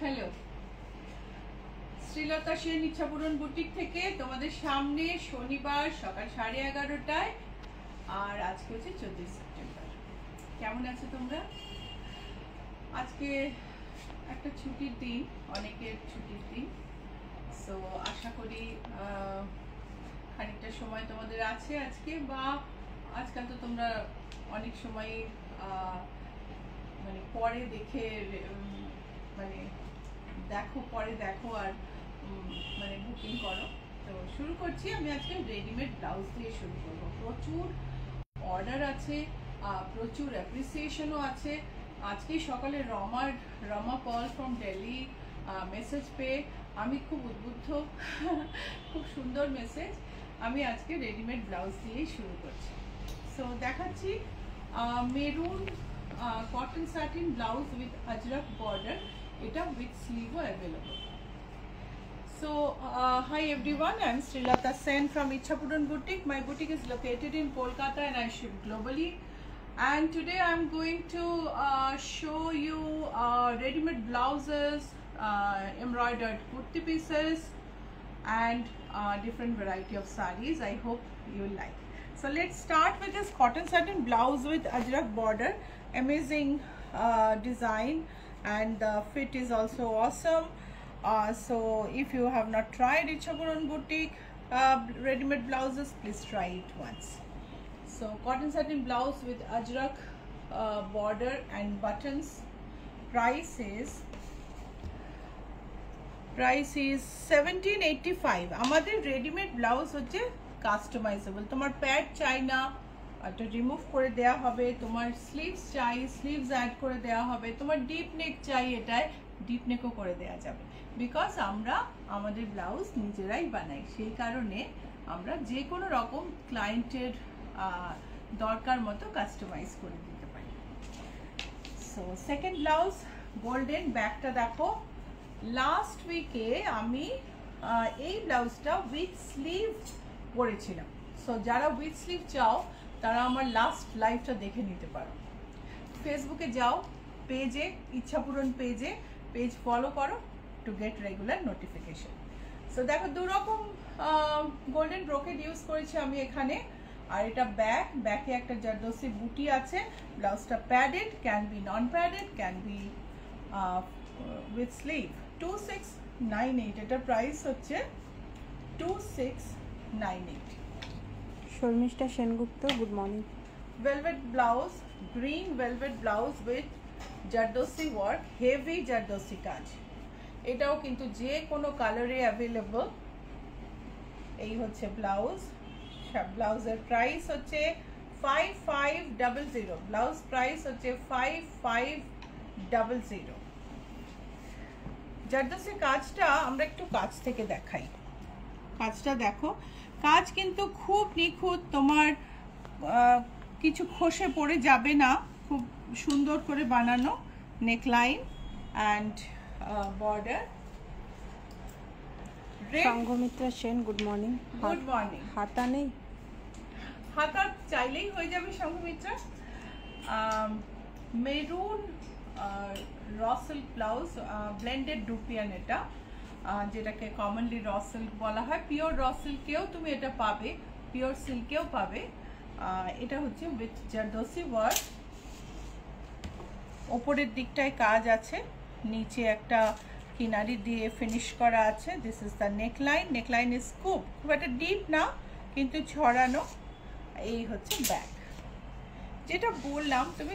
Hello, শ্রীলতা Sen ইচ্ছাপূরণ boutique থেকে তোমাদের সামনে শনিবার সকাল 11:30টায়। আর আজকে হচ্ছে 14 সেপ্টেম্বর। কেমন আছো তোমরা? আজকে একটা ছুটির দিন, অনেকের ছুটির দিন। সো আশা করি খানিকটা সময় তোমাদের আছে আজকে, বা আজকাল তো তোমরা অনেক সময় মানে পরে দেখে মানে পরে দেখো আর মানে বুকিং করো। তো শুরু করছি। আমি আজকে রেডিমেড ব্লাউজ দিয়ে শুরু করবো। প্রচুর অর্ডার আছে, প্রচুর অ্যাপ্রিসিয়েশনও আছে। আজকে সকালে রমা পল ফ্রম দিল্লি মেসেজ পেয়ে আমি খুব উদ্বুদ্ধ খুব সুন্দর মেসেজ। আমি আজকে রেডিমেড ব্লাউজ দিয়েই শুরু করছি। সো দেখাচ্ছি maroon cotton satin blouse with Ajrakh border, এটা with sleeve available. So hi everyone, I am Srilata Sen from Ichhapuran Boutique. My boutique is located in Kolkata and I ship globally. And today I am going to show you ready-made blouses, embroidered kurti pieces and different variety of sarees. I hope you like. So let's start with this cotton satin blouse with ajrak border. Amazing design, and the fit is also awesome. So if you have not tried Ichhapuran Boutique ready-made blouses, please try it once. So cotton satin blouse with ajrak border and buttons. Price is 1785. আমাদের readymade blouse হচ্ছে customisable. তোমার pad চাই না, এটা remove করে দেওয়া হবে। তোমার স্লিভস চাই, স্লিভস অ্যাড করে দেওয়া হবে। তোমার ডিপ নেক চাই, এটায় ডিপ নেকও করে দেওয়া যাবে। বিকজ আমরা আমাদের ব্লাউজ নিজেরাই বানাই, সেই কারণে আমরা যে কোনো রকম ক্লায়েন্টের দরকার মতো কাস্টমাইজ করে দিতে পারি। সো সেকেন্ড ব্লাউজ গোল্ডেন, ব্যাকটা দেখো। লাস্ট উইকে আমি এই ব্লাউজটা উইথ স্লিভ পরেছিলাম। সো যারা উইথ স্লিভ চাও তারা আমার লাস্ট লাইভটা দেখে নিতে পারো। ফেসবুকে যাও, পেজে ইচ্ছাপূরণ পেজ ফলো করো to get regular notification. So দেখো দুরকম গোল্ডেন ব্রোকেড ইউজ করেছি আমি এখানে। আর এটা ব্যাকে একটা জারদোসি বুটি আছে। ব্লাউজটা padded, can be non padded, can be with sleeve. 2698, এটার প্রাইস হচ্ছে 2698। Sharmistha Sengupta, good morning. velvet blouse, green velvet blouse with zardozi work, heavy zardozi কাজ। এটাও কিন্তু যে কোনো কালারে অ্যাভেলেবল। এই হচ্ছে ব্লাউজ। ব্লাউজের প্রাইস হচ্ছে 5500। ব্লাউজ প্রাইস হচ্ছে 5500। জারদোসি কাজটা আমরা একটু কাছ থেকে দেখাই। কাজটা দেখো, কাজ কিন্তু খুব নিখুঁত, তোমার কিছু খসে পড়ে যাবে না। খুব সুন্দর করে বানানো neckline and border. Sanghamitra Sen, good morning. Good morning. হাতা নেই? হাতা চাইলেই হয়ে যাবে সংঘমিত্রা। মেরুন র সিল্ক ব্লাউজ, ব্লেন্ডেড ডুপিয়ান, এটা যেটাকে কমনলি র সিল্ক বলা হয়। পিওর র সিল্কেও তুমি এটা পাবে, পিওর সিল্কেও পাবে। এটা হচ্ছে উইথ জারদোসি ওয়ার্ক। ওপরের দিকটায় কাজ আছে, নিচে একটা কিনারি দিয়ে ফিনিশ করা আছে। This is the neckline. Neckline is খুব একটা ডিপ না, কিন্তু ছড়ানো। এই হচ্ছে ব্যাক। যেটা বললাম, তুমি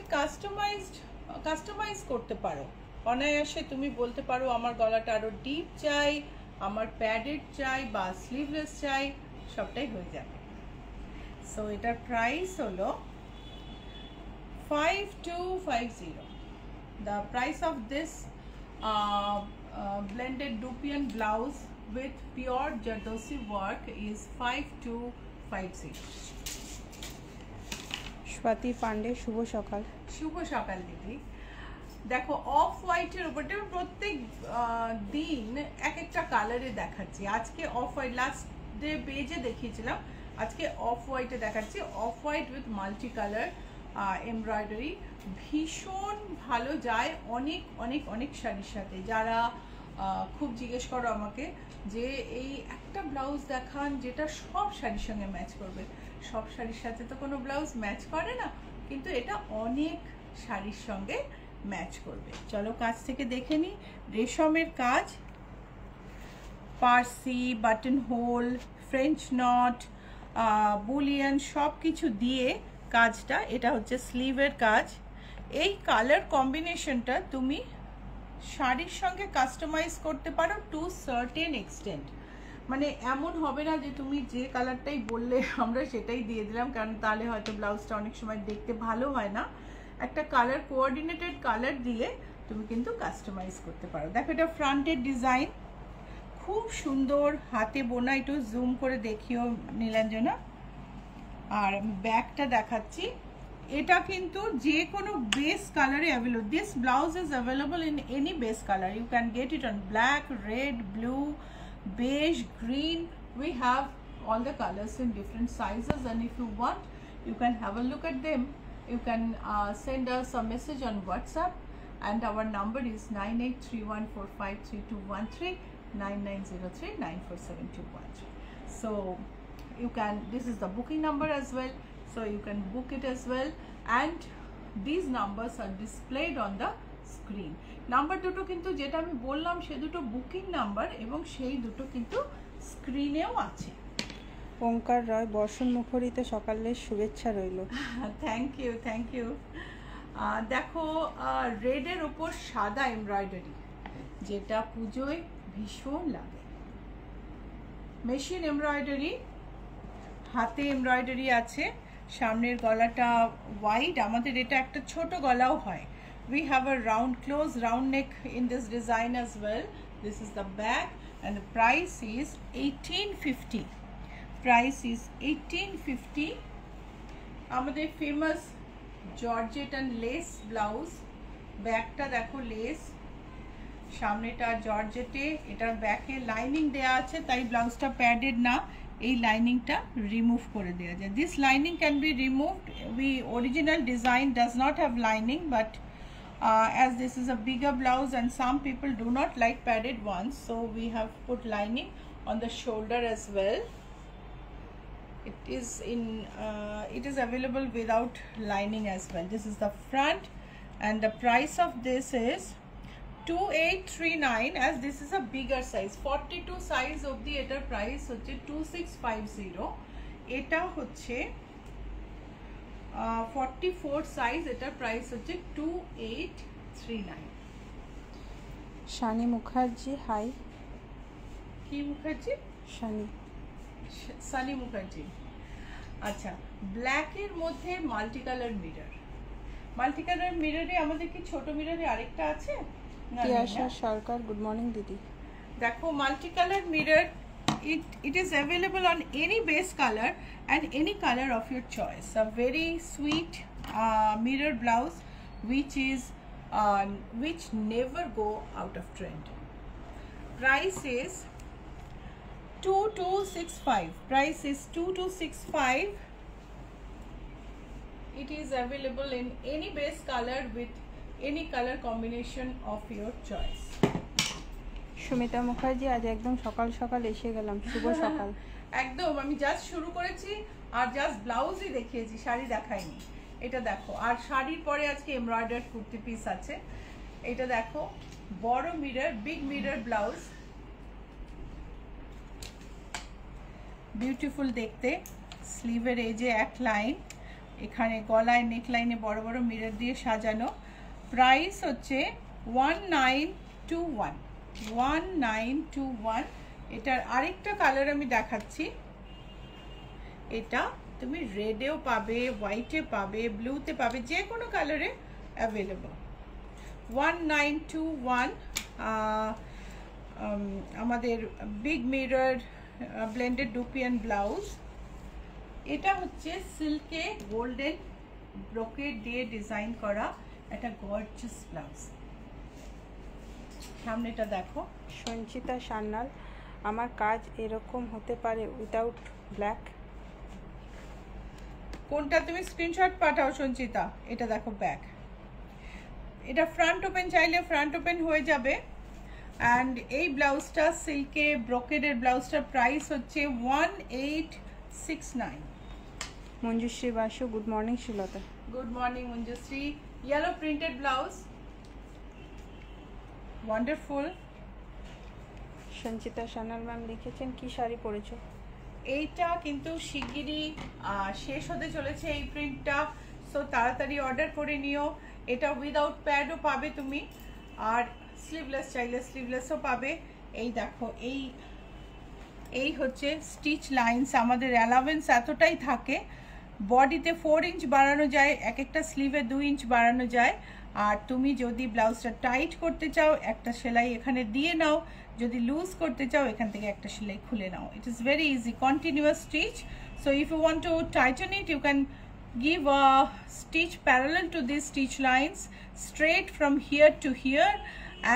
কাস্টমাইজ করতে পারো অনায়াসে। তুমি বলতে পারো আমার গলাটা আরো ডিপ চাই, আমার প্যাডেড চাই বা স্লিভলেস চাই, সবটাই হয়ে যাবে। সো এটার প্রাইস হলো 5250। The price of this blended Dupian blouse with pure Jardosi work is 5250. Swati Pandey, শুভ সকাল। শুভ সকাল দিদি। দেখো অফ হোয়াইটের উপরটা প্রত্যেক দিন এক একটা কালারে দেখাচ্ছি। আজকে অফ হোয়াইট, লাস্ট ডে পেজে দেখিয়েছিলাম, আজকে অফ হোয়াইটে দেখাচ্ছি। Off white with multi colour embroidery, ভীষণ ভালো যায় অনেক অনেক অনেক শাড়ির সাথে। যারা খুব জিজ্ঞেস করো আমাকে যে এই একটা ব্লাউজ দেখান যেটা সব শাড়ির সঙ্গে ম্যাচ করবে, সব শাড়ির সাথে তো কোনো ব্লাউজ ম্যাচ করে না, কিন্তু এটা অনেক শাড়ির সঙ্গে ম্যাচ করবে। চলো কাজ থেকে দেখে নিই। রেশমের কাজ, Parsi, button hole, French knot, bullion সব কিছু দিয়ে কাজটা। এটা হচ্ছে স্লিভের কাজ। এই কালার কম্বিনেশনটা তুমি শাড়ির সঙ্গে কাস্টমাইজ করতে পারো টু সার্টেন এক্সটেন্ট। মানে এমন হবে না যে তুমি যে কালারটাই বললে আমরা সেটাই দিয়ে দিলাম, কারণ তাহলে হয়তো ব্লাউজটা অনেক সময় দেখতে ভালো হয় না। একটা কালার কোঅর্ডিনেটেড কালার দিয়ে তুমি কিন্তু কাস্টমাইজ করতে পারো। দেখো এটা ফ্রন্টের ডিজাইন, খুব সুন্দর হাতে বোনা, একটু জুম করে দেখিও নীলাঞ্জনা। আর ব্যাকটা দেখাচ্ছি, এটা কিন্তু যে কোনো বেস কালারে available. This blouse is available in any base colour. You can get it on black, red, blue, beige, green. We have all the colors in different sizes, and if you want you can have a look at them. You can send us a message on WhatsApp, and our number is 9831453213, 9903947213. So you can, this is the booking number as well, so you can book it as well, and these numbers are displayed on the screen. Number দুটো কিন্তু যেটা আমি বললাম সে দুটো booking number, এবং সেই দুটো কিন্তু স্ক্রিনেও আছে। ওঙ্কার রয়, বর্ষণ মুখরিত সকালের শুভেচ্ছা রইল। Thank you, thank you. দেখো রেডের ওপর সাদা এমব্রয়ডারি, যেটা পুজোয় ভীষণ লাগে। মেশিন এমব্রয়ডারি, হাতে এমব্রয়ডারি আছে, সামনের গলাটা ওয়াইড, আমাদের এটা একটা ছোট গলাও হয়। We have a round close, round neck in this design as well. This is the back, and the price is 1850. Price is 1850. আমাদের famous georgette and lace blouse, ব্যাকটা দেখো লেস, সামনেটা জর্জেটে, এটার ব্যাকে লাইনিং দেয়া আছে, তাই ব্লাউজটা প্যাডেড না, এই লাইনিংটা রিমুভ করে দেওয়া যায়। This lining can be removed. Original design does not have lining, but as this is a bigger blouse and some people do not like padded ones, so we have put lining on the shoulder as well. It is available without lining as well. This is the front, and the price of this is 2839, as this is a bigger size, 42 size of the etar price hoche 2650, eta hoche 44 size, এটার price হচ্ছে 2839। Shani Mukherjee, hi. কি মুখার্জি? শানি, সানি মুখার্জি। আচ্ছা, ব্ল্যাকের মধ্যে multi colour mirror. Multi colour মিররে আমাদের কি ছোট মিররে আরেকটা আছে? তিয়াশা সরকার, গুড মর্নিং দিদি। দেখো multi colour mirror, it is available on any base color and any color of your choice. A very sweet mirror blouse which never go out of trend. Price is 2265. Price is 2265. It is available in any base color with any color combination of your choice. Sumita Mukherjee, আজ একদম সকাল সকাল এসে গেলাম, শুভ সকাল। একদম, আমি just শুরু করেছি আর জাস্ট ব্লাউজই দেখিয়েছি, শাড়ি দেখাইনি। এটা দেখো, আর শাড়ির পরে আজকে এমব্রয়ডার্ড কুর্তি পিস আছে। এটা দেখো, বড় mirror, big mirror blouse, beautiful দেখতে। স্লিভের এজে এক লাইন, এখানে গলায় নেক লাইনে বড় বড় মিরর দিয়ে সাজানো। প্রাইস হচ্ছে 1921। 1921। এটার আরেকটা কালার আমি দেখাচ্ছি, এটা তুমি রেডেও পাবে, হোয়াইটে পাবে, ব্লুতে পাবে, যে কোনো কালারে অ্যাভেলেবল। 1921। আমাদের big mirror blended dupion blouse. এটা হচ্ছে সিল্কে গোল্ডেন ব্রোকেড দিয়ে ডিজাইন করা একটা গর্জিয়াস ব্লাউজ। সামনেটা দেখো। সঞ্চিতা সান্যাল, আমার কাজ এরকম হতে পারে উইদাউট ব্ল্যাক? কোনটা তুমি স্ক্রিনশট পাঠাও সঞ্চিতা। এটা দেখো ব্যাক, এটা ফ্রন্ট ওপেন, চাইলে ফ্রন্ট ওপেন হয়ে যাবে। অ্যান্ড এই ব্লাউজটা সিল্কে ব্রোকেডের ব্লাউজটার প্রাইস হচ্ছে 1869। Manjushree Basu, good morning Srilata. Good morning Manjushree. Yellow printed blouse, wonderful. Sanchita Sanyal ma'am লিখেছেন কি শাড়ি পরেছো? এইটা কিন্তু শিগগিরই শেষ হতে চলেছে এই প্রিন্টটা, সো তাড়াতাড়ি অর্ডার করে নিও। এটা উইদাউট প্যাডও পাবে তুমি, আর স্লিভলেস চাইলে স্লিভলেসও পাবে। এই দেখো, এই হচ্ছে স্টিচ লাইন্স, আমাদের অ্যালাউন্স এতটাই থাকে। বডিতে 4 ইঞ্চ বাড়ানো যায়, এক একটা স্লিভে 2 ইঞ্চ বাড়ানো যায়। আর তুমি যদি ব্লাউজটা টাইট করতে চাও একটা সেলাই এখানে দিয়ে নাও, যদি লুজ করতে চাও এখান থেকে একটা সেলাই খুলে নাও। It is very easy, continuous stitch. So if you want to tighten it, you can give a stitch parallel to these stitch lines straight from here to here,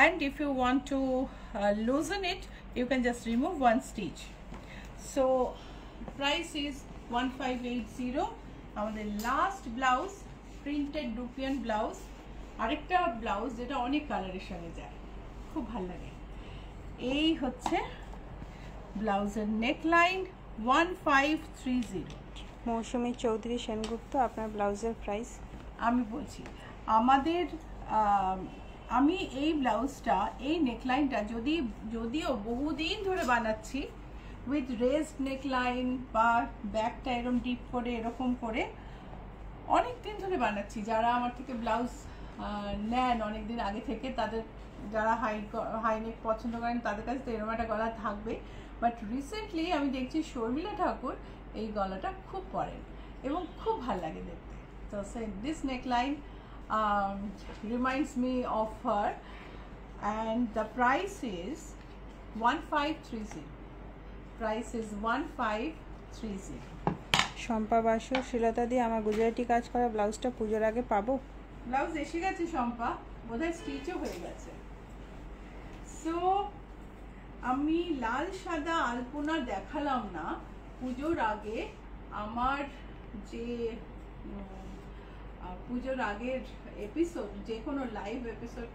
and if you want to loosen it, you can just remove one stitch. So price is 1580. আমাদের last blouse, printed রুপিয়ান blouse, আরেকটা blouse যেটা অনেক কালারের সঙ্গে যায়, খুব ভালো লাগে। এই হচ্ছে ব্লাউজের নেকলাইন, 1530। মৌসুমী চৌধুরী সেনগুপ্ত, আপনার ব্লাউজের প্রাইস? আমি বলছি, আমাদের আমি এই ব্লাউজটা, এই নেকলাইনটা যদিও বহুদিন ধরে বানাচ্ছি উইথ রেজড নেকলাইন বা ব্যাকটা এরকম ডিপ করে এরকম করে অনেক দিন ধরে বানাচ্ছি। যারা আমার থেকে ব্লাউজ নেন অনেক দিন আগে থেকে, তাদের যারা হাই নেক পছন্দ করেন তাদের কাছে তো এরকম একটা গলা থাকবে। বাট রিসেন্টলি আমি দেখছি শর্মিলা ঠাকুর এই গলাটা খুব পরেন এবং খুব ভালো লাগে দেখতে। তো this neckline reminds me of her, and the price is 1530. Price is 1530. Shampa Basu, শ্রীলতা দি, আমার গুজরাটি কাজ করা ব্লাউজটা পুজোর আগে পাবো? ব্লাউজ এসে গেছে শম্পা, বোধহয় স্টিচও হয়ে গেছে। সো আমি লাল সাদা আলপনা দেখালাম না পুজোর আগে। আমার যে পুজোর আগের এপিসোড, যে কোনো লাইভ এপিসোড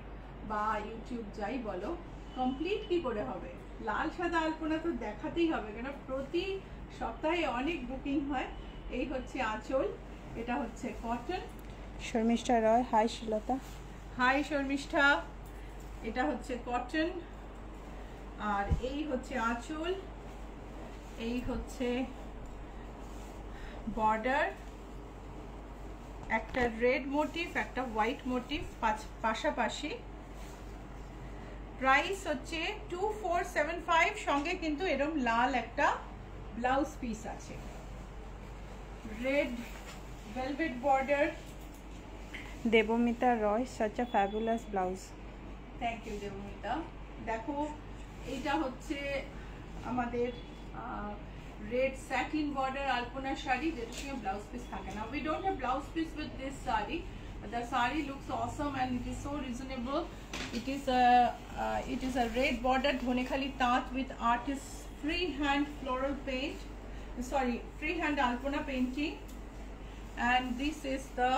বা ইউটিউব যাই বলো, কমপ্লিট কি করে হবে? লাল সাদা আলপনা তো দেখাতেই হবে, কেন প্রতি সপ্তাহে অনেক বুকিং হয়। এই হচ্ছে আঁচল, এটা হচ্ছে কটন। শর্মিষ্ঠা রয়, হাই শ্রীলতা। হাই শর্মিষ্ঠা, এটা হচ্ছে কটন, আর এই হচ্ছে আঁচল, এই হচ্ছে বর্ডার, একটা রেড মোটিভ একটা হোয়াইট মোটিভ পাশাপাশি। প্রাইস হচ্ছে 2475, সঙ্গে কিন্তু এরকম লাল একটা ব্লাউজ পিস আছে, red velvet border. Debmita Roy, such a fabulous blouse. Thank you Debmita. দেখো, এটা হচ্ছে আমাদের red satin border Alpana sari, যেটার সঙ্গে ব্লাউজ পিস থাকে না। We don't have blouse piece with this sari, but the saree looks awesome and it is so reasonable. It is a red border dhonikhali tat with artist freehand floral paint, freehand alpana painting, and this is the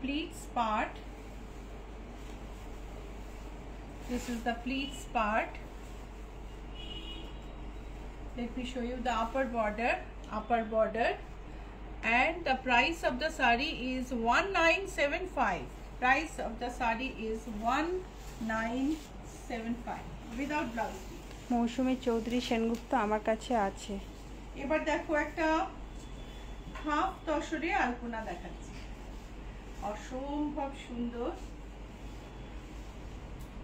pleats part. This is the pleats part. Let me show you the upper border, and the price of the saree is 1975. Price of the saree is 1975 without blouse piece. মৌসুমী চৌধুরী সেনগুপ্ত, আমার কাছে আছে। এবার দেখো, একটা half তসরে আলপনা দেখাচ্ছি, অসম্ভব সুন্দর।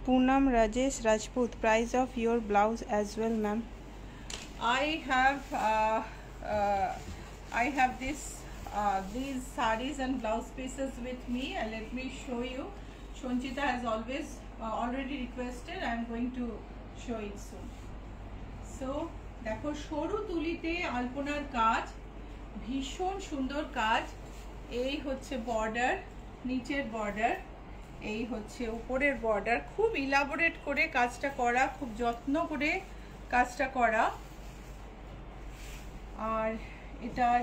Poonam Rajesh Rajput, price of your blouse as well ma'am? I have these sarees and blouse pieces with me, and let me show you. Shonchita has already requested. I am going to show it soon. So দেখো, সরু তুলিতে আলপনার কাজ, ভীষণ সুন্দর কাজ। এই হচ্ছে border, নিচের বর্ডার, এই হচ্ছে উপরের বর্ডার। খুব ইলাবোরেট করে কাজটা করা, খুব যত্ন করে কাজটা করা। আর এটার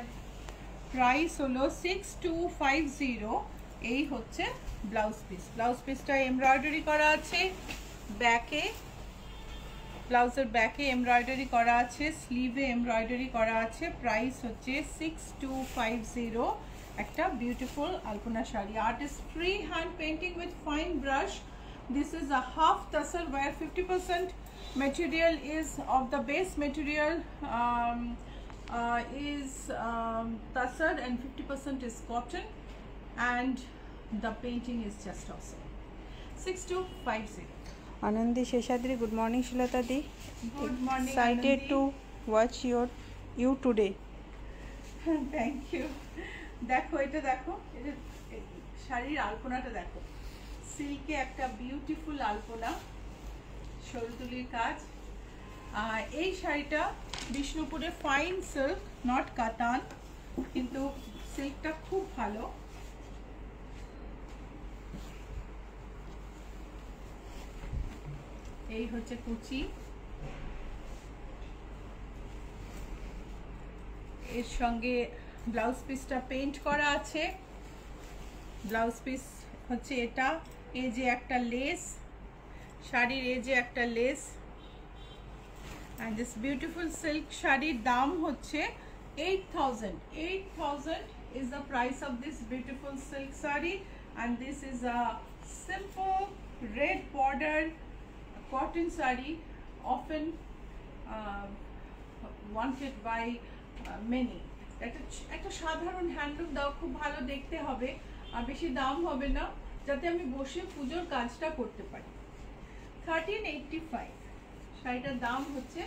প্রাইস হলো 6250। এই হচ্ছে ব্লাউজ পিস। ব্লাউজ পিসটা এমব্রয়ডারি করা আছে ব্যাকে, ব্লাউজের ব্যাকে এমব্রয়ডারি করা আছে, স্লিভে এমব্রয়ডারি করা আছে। প্রাইস হচ্ছে 6250। একটা beautiful Alpana sari. Artist free hand painting with fine brush. This is a half tussar where 50% material is of the base material is tussar and 50% is cotton, and the painting is just awesome. 6250. Anandi Sheshadri, good morning Shilata di. Good morning. Excited Anandi. to watch you today. Thank you. দেখো এটা, দেখো এটা শাড়ির আলপনাটা দেখো। সিল্কে একটা beautiful আলপনা, সরুতুলির কাজ। এই শাড়িটা বিষ্ণুপুরে ফাইন সিল্ক, নট কাতান, কিন্তু সিল্কটা খুব ভালো। এই হচ্ছে কুচি, এর সঙ্গে ব্লাউজ পিসটা পেইন্ট করা আছে। ব্লাউজ পিস হচ্ছে এটা, এই যে একটা লেস, শাড়ির এই যে একটা less, and this beautiful silk শাড়ির দাম হচ্ছে 8000 is the price of this beautiful silk saree, and this is a simple red border cotton saree, often wanted by many. একটা সাধারণ হ্যান্ডলুম দাও, খুব ভালো দেখতে হবে আর বেশি দাম হবে না, যাতে আমি বসে পুজোর কাজটা করতে পারি। 1385 শাড়িটার দাম হচ্ছে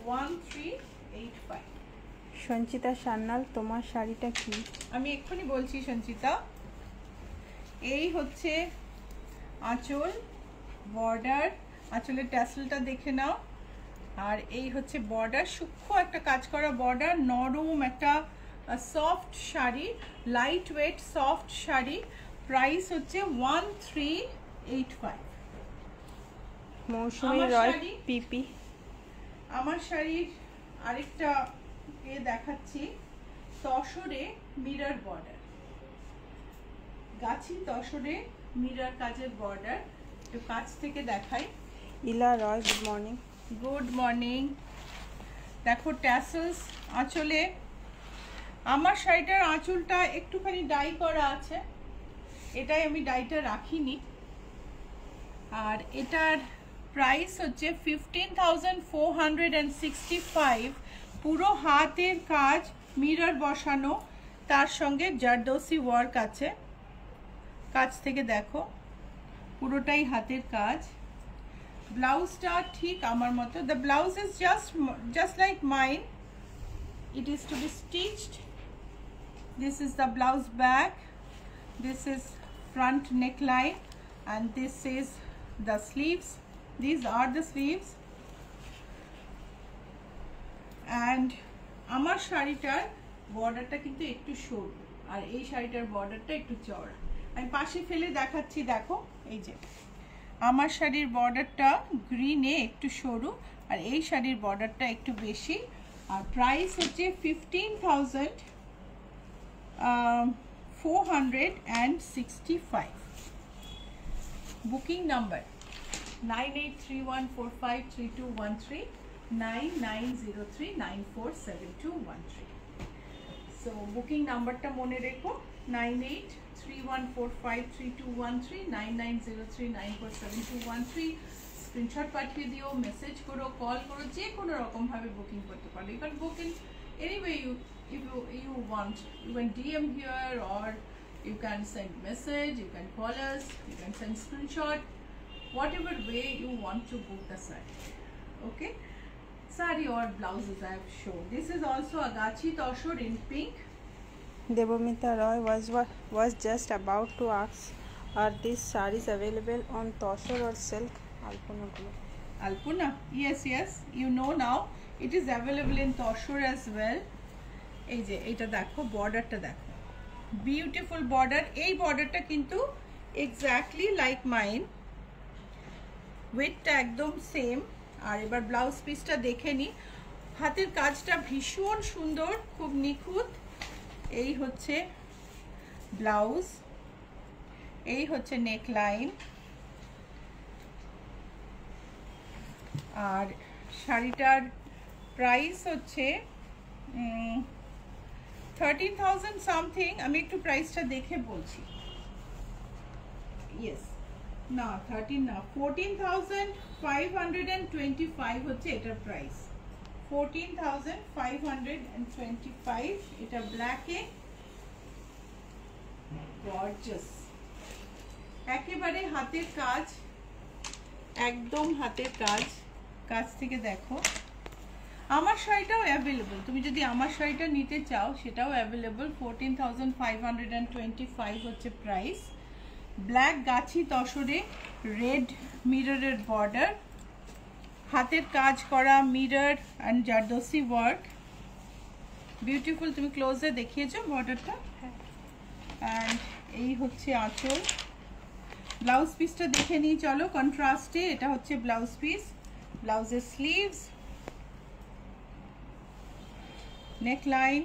1385। সঞ্চিতা সান্যাল, তোমার শাড়িটা কি? আমি এক্ষুনি বলছি সঞ্চিতা। এই হচ্ছে আঁচল, বর্ডার, আঁচলের ট্যাসেলটা দেখে নাও। আর এই হচ্ছে বর্ডার, সূক্ষ্ম একটা কাজ করা বর্ডার, নরম একটা soft sari, light weight soft sari. Price হচ্ছে 1385। মৌসুমী রয় পিপি। আমার শাড়ির আরেকটা দেখাচ্ছি, তসরে মিরর বর্ডার, গাছি তসরে মিরর কাজের বর্ডার। একটু কাছ থেকে দেখাই। ইলা রয়, গুড মর্নিং। Good morning. দেখো ট্যাসেলস আঁচলে। আমার শাড়িটার আঁচলটা একটুখানি ডাই করা আছে, এটাই আমি ডাইটা রাখিনি। আর এটার প্রাইস হচ্ছে 15465। পুরো হাতের কাজ, মিরর বসানো, তার সঙ্গে জারদোসি ওয়ার্ক আছে। কাছ থেকে দেখো, পুরোটাই হাতের কাজ। ব্লাউজটা ঠিক আমার মতো। The blouse is just like mine. It is to be stitched. This is the blouse back, this is front neckline, and this is the sleeves. These are the sleeves. And আমার শাড়িটার বর্ডারটা কিন্তু একটু সরু, আর এই শাড়িটার বর্ডারটা একটু চওড়া। আমি পাশে ফেলে দেখাচ্ছি, দেখো এই যে আমার শাড়ির বর্ডারটা গ্রিনে একটু সরু, আর এই শাড়ির বর্ডারটা একটু বেশি। আর প্রাইস হচ্ছে 15465। Booking number 9831453213, 9903947213। সো বুকিং নাম্বারটা মনে রেখো, 9831453213, 9903947213। স্ক্রিনশট পাঠিয়ে দিও, মেসেজ করো, কল করো, যে কোনো রকমভাবে বুকিং করতে পারো। You can book in anyway if you want. You can DM here, or you can send message, you can call us, you can send screenshot, whatever way you want to book the saree. Okay, saree or blouses I have shown. This is also agachi toshor in pink. Devamita Roy was just about to ask, are these sarees available on toshor or silk? Alpuna, yes, you know now it is available in toshor as well. এই যে এটা দেখো, বর্ডারটা দেখো, beautiful border. এই বর্ডারটা কিন্তু exactly like mine, উইথটা একদম সেম। আর এবার ব্লাউজ পিসটা দেখে নি। হাতের কাজটা ভীষণ সুন্দর, খুব নিখুঁত। এই হচ্ছে ব্লাউজ, এই হচ্ছে নেকলাইন, আর শাড়িটার প্রাইস হচ্ছে 13,000 সামথিং। আমি একটু প্রাইসটা দেখে বলছি। ইয়েস, না 13 না, 14,525 হচ্ছে এটার প্রাইস। 14,525 এটা ব্ল্যাকে, গর্জিয়াস, একেবারে হাতের কাজ, একদম হাতের কাজ। কাছ থেকে দেখো। আমার শাড়িটাও অ্যাভেলেবল, তুমি যদি আমার শাড়িটা নিতে চাও সেটাও অ্যাভেলেবল। 14,525 হচ্ছে প্রাইস। ব্ল্যাক গাছি তসরে, রেড মিররের বর্ডার, হাতের কাজ করা mirror and zardozi work, beautiful. তুমি ক্লোজে দেখিয়েছো বর্ডারটা। অ্যান্ড এই হচ্ছে আঁচল। ব্লাউজ পিসটা দেখে নিই চলো কন্ট্রাস্টে। এটা হচ্ছে ব্লাউজ পিস, ব্লাউজের স্লিভস, নেকলাইন,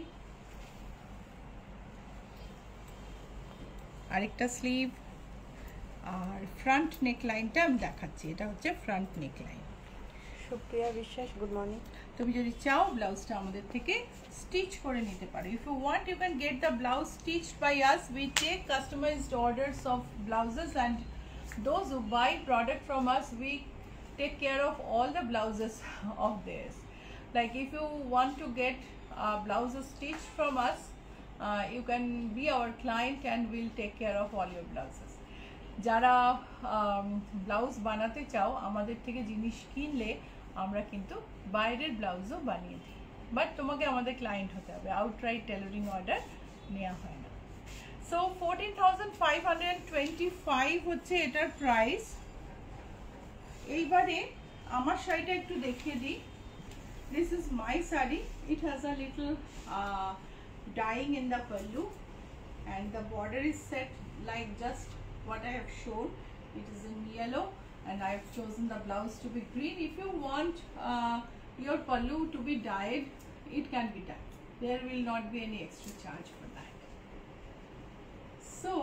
আরেকটা স্লিভ, আর ফ্রন্ট নেকলাইনটা আমি দেখাচ্ছি। এটা হচ্ছে ফ্রন্ট নেকলাইন। সুপ্রিয়া বিশ্বাস, গুড মর্নিং। তুমি যদি চাও ব্লাউজটা আমাদের থেকে স্টিচ করে নিতে পারো। If you want you can get the blouse stitched by us. We take customised orders of blouses and those who buy product from us, we take care of all the blouses of theirs. Like if you want to get blouses stitched from us, you can be our client and we'll take care of all your blouses. যারা blouse বানাতে চাও আমাদের থেকে জিনিস কিনলে আমরা কিন্তু বাইরের ব্লাউজও বানিয়ে দিই, বাট তোমাকে আমাদের ক্লায়েন্ট হতে হবে, আউটরাইট টেলারিং অর্ডার নেওয়া হয় না। সো 14,525 হচ্ছে এটার প্রাইস। এইবারে আমার শাড়িটা একটু দেখিয়ে দিই। This is my sari. It has a little dyeing in the pallu and the border is set like just what I have shown. It is in yellow and I have chosen the blouse to be green. If you want your pallu to be dyed, it can be done. There will not be any extra charge for that. So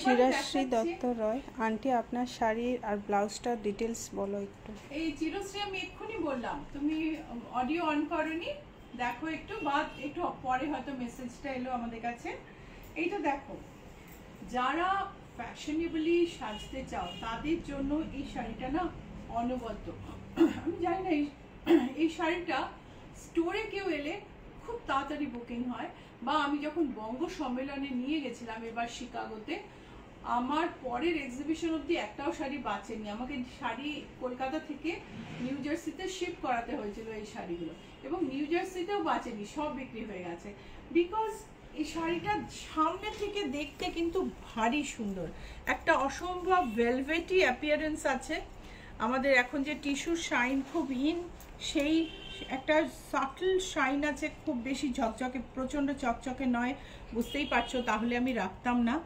Chirashree Dutta Roy, aunty আপনার শাড়ির আর ব্লাউজটার details বলো একটু। এই চিরশ্রী আমি এক্ষুনি বললাম, তুমি audio on করনি, দেখো একটু, বা একটু পরে হয়তো মেসেজটা এলো আমাদের কাছে। এইটা দেখো, যারা ফ্যাশনেবলি সাজতে চাও তাদের জন্য এই শাড়িটা না অনবদ্য। আমি জানি না এই শাড়িটা স্টোরে কেউ এলে খুব তাড়াতাড়ি বুকিং হয়, বা আমি যখন বঙ্গ সম্মেলনে নিয়ে গেছিলাম এবার শিকাগোতে, আমার পরের এক্সিবিশন অবধি একটাও শাড়ি বাঁচেনি। আমাকে শাড়ি কলকাতা থেকে নিউ জার্সিতে শিফট করাতে হয়েছিল এই শাড়িগুলো, এবং নিউ জার্সিতেও বাঁচেনি, সব বিক্রি হয়ে গেছে। বিকজ এই শাড়িটা সামনে থেকে দেখতে কিন্তু ভারী সুন্দর, একটা অসম্ভব ভেলভেটি অ্যাপিয়ারেন্স আছে। আমাদের এখন যে টিস্যু শাইন খুব ইন, সেই একটা সাটল শাইন আছে, খুব বেশি ঝকঝকে, প্রচণ্ড চকচকে নয়, বুঝতেই পারছো, তাহলে আমি রাখতাম না।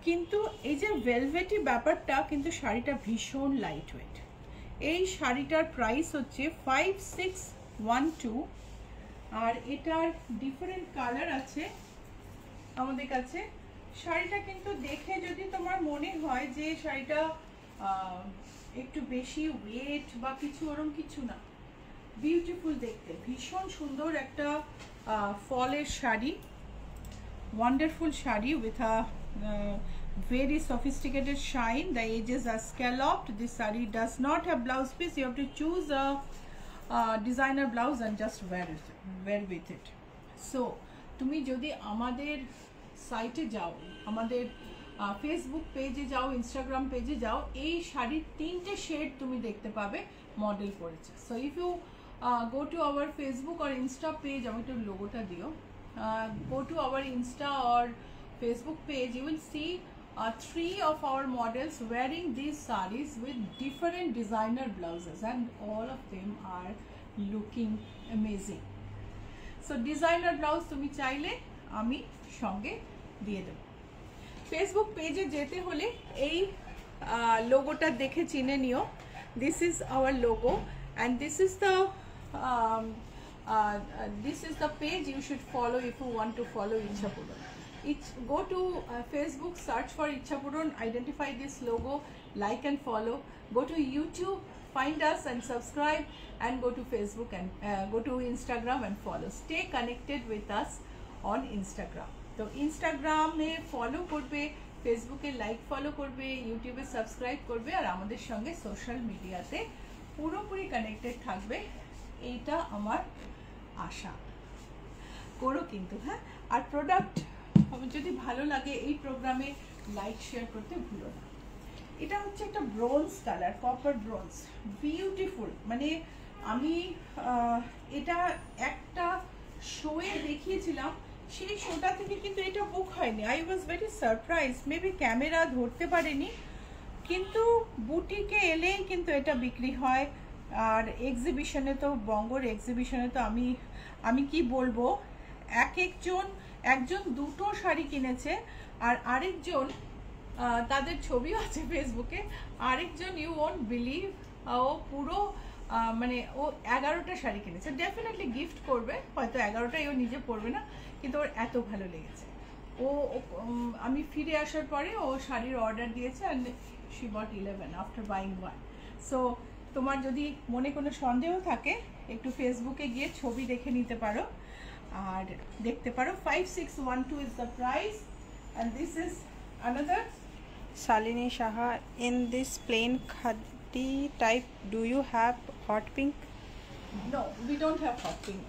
কিন্তু এই যে ভেলভেটি ব্যাপারটা, কিন্তু শাড়িটা ভীষণ লাইট ওয়েট। এই শাড়িটার প্রাইস হচ্ছে 5612, আর এটার ডিফারেন্ট কালার আছে আমাদের কাছে। শাড়িটা কিন্তু দেখে যদি তোমার মনে হয় যে শাড়িটা একটু বেশি ওয়েট বা কিছু, ওরকম কিছু না, বিউটিফুল দেখতে, ভীষণ সুন্দর একটা ফলের sari, wonderful sari with a very sophisticated shine. The edges are scalloped. This saree does not have blouse piece. You have to choose a designer blouse and just wear with it. So তুমি যদি আমাদের সাইটে যাও, আমাদের ফেসবুক পেজে যাও, Instagram পেজে যাও, এই শাড়ির 3টে শেড তুমি দেখতে পাবে মডেল করেছে। So if you go to our Facebook or Insta page, আমি একটু লোগোটা দিও, go to our Insta or Facebook page, you will see 3 of our models wearing these sarees with different designer blouses, and all of them are looking amazing. So designer blouse তুমি চাইলে আমি সঙ্গে দিয়ে দেব। Facebook পেজে যেতে হলে এই লোগোটা দেখে চিনে নিও। This is our logo and this is the this is the page you should follow if you want to follow Ichhapuron. Go to Facebook, search for Ichhapuron, identify this logo, like and follow. Go to YouTube, find us and subscribe, and go to Facebook and go to Instagram and follow. Stay connected with us on Instagram. তো ইনস্টাগ্রামে follow করবে, ফেসবুকে like follow করবে, ইউটিউবে subscribe করবে, আর আমাদের সঙ্গে social মিডিয়াতে পুরোপুরি কানেক্টেড থাকবে, এইটা আমার আশা। করো কিন্তু, হ্যাঁ। আর প্রোডাক্ট যদি ভালো লাগে এই প্রোগ্রামে লাইক শেয়ার করতে ভুলো না। এটা হচ্ছে একটা bronze colour, copper bronze, beautiful. মানে আমি এটা একটা শোয়ে দেখিয়েছিলাম, সেই শোটা থেকে কিন্তু এটা বুক হয়নি। I was very surprise, maybe camera ধরতে পারেনি, কিন্তু বুটিকে এলেই কিন্তু এটা বিক্রি হয়। আর এক্সিবিশনে তো, বঙ্গর এক্সিবিশনে তো আমি কি বলবো, একজন দুটো শাড়ি কিনেছে, আর আরেকজন, তাদের ছবিও আছে ফেসবুকে, আরেকজন ইউ ওন্ট বিলিভ, ও পুরো মানে ও 11টা শাড়ি কিনেছে। ডেফিনেটলি গিফট করবে, হয়তো 11টাই ও নিজে পরবে না, কিন্তু ওর এত ভালো লেগেছে। ও আমি ফিরে আসার পরে ও শাড়ির অর্ডার দিয়েছে, and she bought 11 after buying 1। So তোমার যদি মনে কোনো সন্দেহ থাকে, একটু ফেসবুকে গিয়ে ছবি দেখে নিতে পারো, আর দেখতে পারো। 5612 is the price, and this is another Shalini Saha. In this plain khadi type, do you have hot pink? No, we don't have hot pink.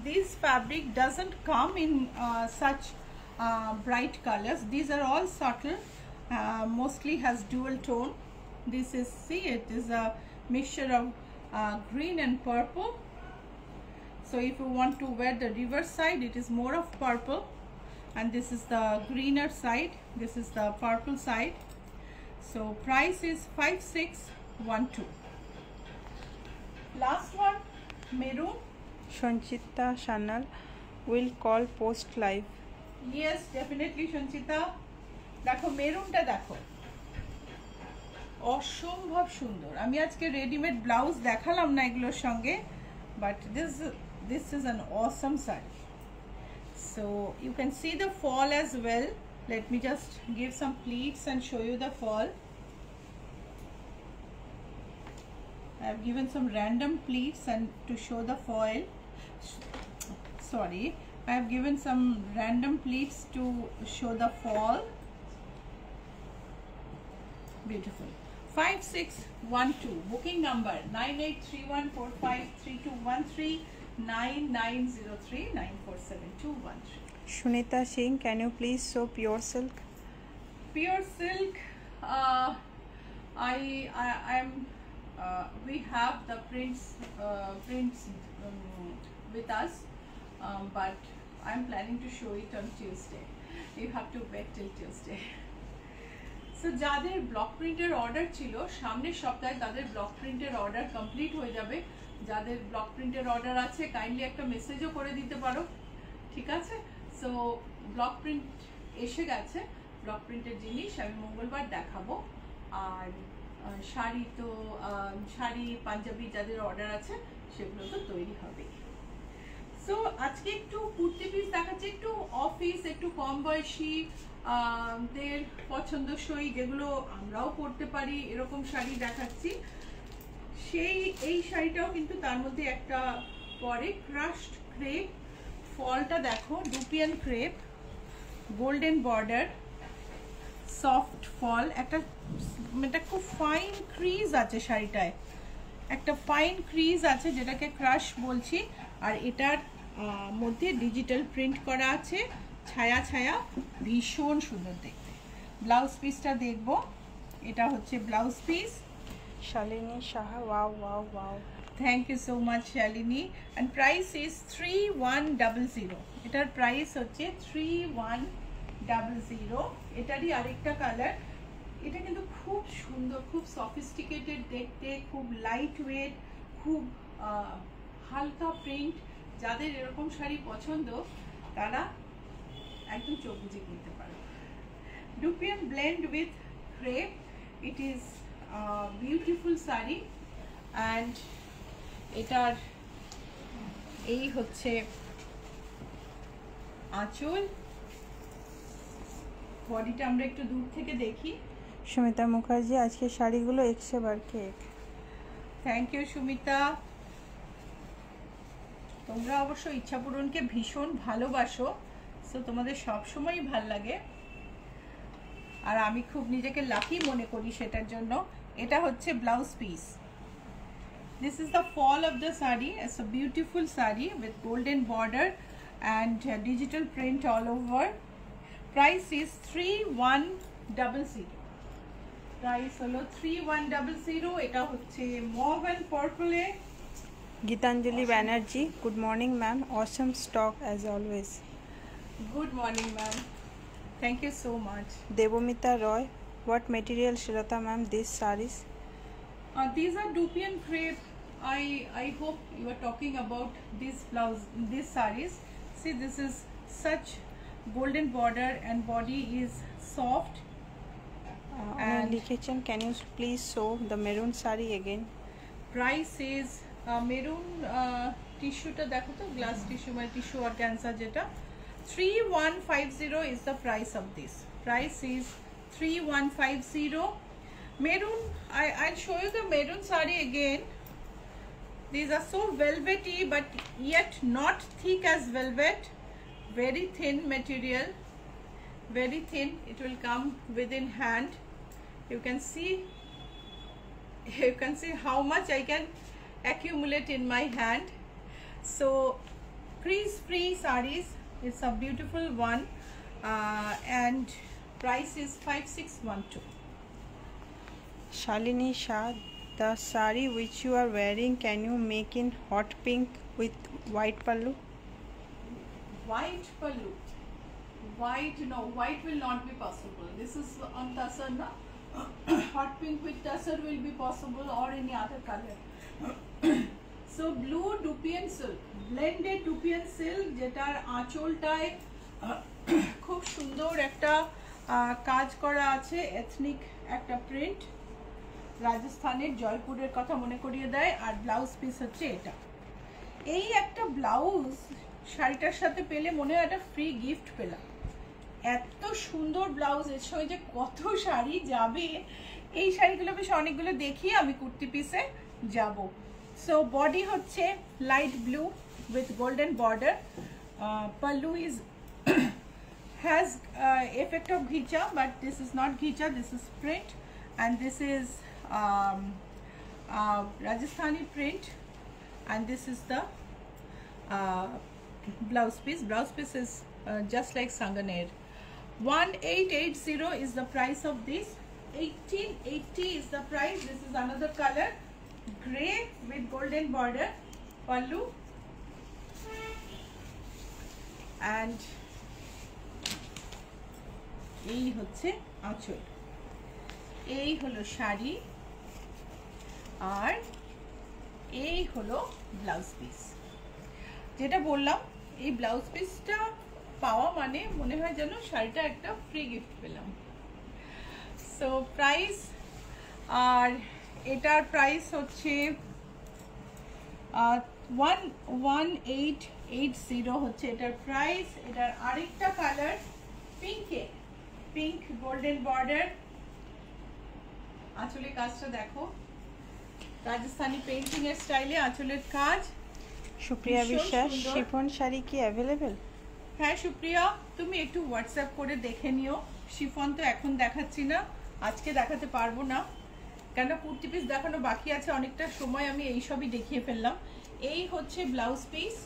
These fabric doesn't come in such bright colors. These are all subtle, mostly has dual tone. This is, see, it is a mixture of green and purple. So if you want to wear the reverse side, it is more of purple, and this is the greener side, this is the purple side. So price is 5612. Last one, maroon. Sanchita Sanal will call post live. Yes, definitely Sanchita. দেখো মেরুনটা দেখো, অসম্ভব সুন্দর। আমি আজকে readymade blouse দেখালাম না এগুলোর সঙ্গে, but this is an awesome saree. So you can see the fall as well. Let me just give some pleats and show you the fall. I have given some random pleats and to show the foil. Sorry, I have given some random pleats to show the fall. Beautiful. 5612, booking number 9831453213, 9903947213. Sunita Singh, can you please show pure silk? Pure silk, we have the prints with us, but I'm planning to show it on Tuesday. You have to wait till Tuesday. So যাদের block প্রিন্টের order ছিল সামনের সপ্তাহে, তাদের block প্রিন্টের order complete হয়ে যাবে। যাদের ব্লক প্রিন্টের অর্ডার আছে, কাইন্ডলি একটা মেসেজও করে দিতে পারো, ঠিক আছে? সো ব্লক প্রিন্ট এসে গেছে, ব্লক প্রিন্টের জিনিস আমি মঙ্গলবার দেখাবো। আর শাড়ি তো, শাড়ি পাঞ্জাবি যাদের অর্ডার আছে সেগুলো তো তৈরি হবে। সো আজকে একটু কুর্তি পিস দেখাচ্ছি, একটু অফিস, একটু কম বয়সী দের পছন্দসই, যেগুলো আমরাও পরতে পারি, এরকম শাড়ি দেখাচ্ছি। এই শাড়িটাও কিন্তু তার মধ্যে একটা পরে, ক্রাশড ক্রেপ, ফলটা দেখো, dupion crepe, golden border, soft fall, একটা খুব ফাইন ক্রিজ আছে শাড়িটায়, একটা ফাইন ক্রিজ আছে যেটাকে ক্রাশ বলছি। আর এটার মধ্যে ডিজিটাল প্রিন্ট করা আছে, ছায়া ছায়া, ভীষণ সুন্দর দেখতে। ব্লাউজ পিসটা দেখবো, এটা হচ্ছে blouse piece. Shalini Saha, wow, wow, wow. Thank you so much, Shalini. And price is 3100. এটার প্রাইস হচ্ছে 3100। এটারই আরেকটা কালার, এটা কিন্তু খুব সুন্দর, খুব সফিস্টিকেটেড দেখতে, খুব লাইট ওয়েট, খুব হালকা প্রিন্ট। যাদের এরকম শাড়ি পছন্দ তারা একদম চোখ বুজে কিনতে পারো। Dupion blend with crepe, it is beautiful sari. And এটার এই হচ্ছে আঁচল। বডিটা আমরা একটু দূর থেকে দেখি। সুমিতা মুখার্জি, আজকে শাড়িগুলো 100 বার কে এক। Thank you Sumita. তোমরা অবশ্য ইচ্ছাপূরণকে ভীষণ ভালোবাসো, সো তোমাদের সবসময়ই ভাল লাগে, আর আমি খুব নিজেকে লাকি মনে করি সেটার জন্য। এটা হচ্ছে blouse piece. This is the fall of the saree. It's a beautiful saree with golden border and digital print all over. Price is 3100. Price holo 3100. এটা হচ্ছে mauve and purple এ। Gitanjali Banerjee, good morning ma'am, awesome stock as always. Good morning, ma'am. Thank you so much. Debmita Roy, what material Srilata ma'am this saris? These are Dupian crepe. I hope you are talking about this blouse, these sarees. See, this is such golden border and body is soft. And লিখেছেন, can you please show the maroon sari again? Price is maroon tissue ta dekho to, glass tissue মানে tissue organza jeta, 3150 is the price of this. Price is 3150. Maroon, I'll show you the maroon saree again. These are so velvety but yet not thick as velvet. Very thin material, very thin. It will come within hand. You can see how much I can accumulate in my hand. So crease free sarees. It's a beautiful one, and price is 5612. Shalini Shah, the saree which you are wearing, can you make in hot pink with white pallu? White pallu. White, no, white will not be possible. This is on tussar, na? Hot pink with tussar will be possible, or any other color. So blue Dupian silk, blended Dupian silk, যেটার আঁচলটায় খুব সুন্দর একটা কাজ করা আছে, ethnic একটা print, রাজস্থানের জয়পুরের কথা মনে করিয়ে দেয়। আর ব্লাউজ পিস হচ্ছে এটা। এই একটা ব্লাউজ শাড়িটার সাথে পেলে মনে হয় একটা ফ্রি গিফট পেলাম। এত সুন্দর ব্লাউজ, এর সঙ্গে যে কত শাড়ি যাবে। এই শাড়িগুলো বেশ অনেকগুলো দেখি, আমি কুর্তি পিসে যাব। সো বডি হচ্ছে light blue with golden border. pallu is has effect of ghicha, but this is not ghicha, this is print, and this is Rajasthani print, and this is the blouse piece. Blouse piece is just like Sanganer. 1880 is the price of this. 1880 is the price. This is another color, grey with golden border, pallu, and এই হচ্ছে আঁচল। এই হলো শাড়ি, আর এই হলো blouse piece. যেটা বললাম, এই ব্লাউজ পিসটা পাওয়া মানে মনে হয় যেন শাড়িটা একটা ফ্রি গিফট পেলাম। সো প্রাইস, আর এটার প্রাইস হচ্ছে 1880 হচ্ছে এটার প্রাইস। এটার আরেকটা কালার পিঙ্কে, পিঙ্ক গোল্ডেন বর্ডার। আঁচলের কাজটা দেখো, রাজস্থানি পেইন্টিং এর স্টাইলে আঁচলের কাজ। সুপ্রিয়া বিশ্বাস, শিফন শাড়ি কি অ্যাভেলেবেল? হ্যাঁ সুপ্রিয়া, তুমি একটু হোয়াটসঅ্যাপ করে দেখে নিও। শিফন তো এখন দেখাচ্ছি না, আজকে দেখাতে পারবো না, কেন কুর্তি পিস দেখানো বাকি আছে অনেকটা সময়, আমি এই সবই দেখিয়ে ফেললাম। এই হচ্ছে ব্লাউজ পিস।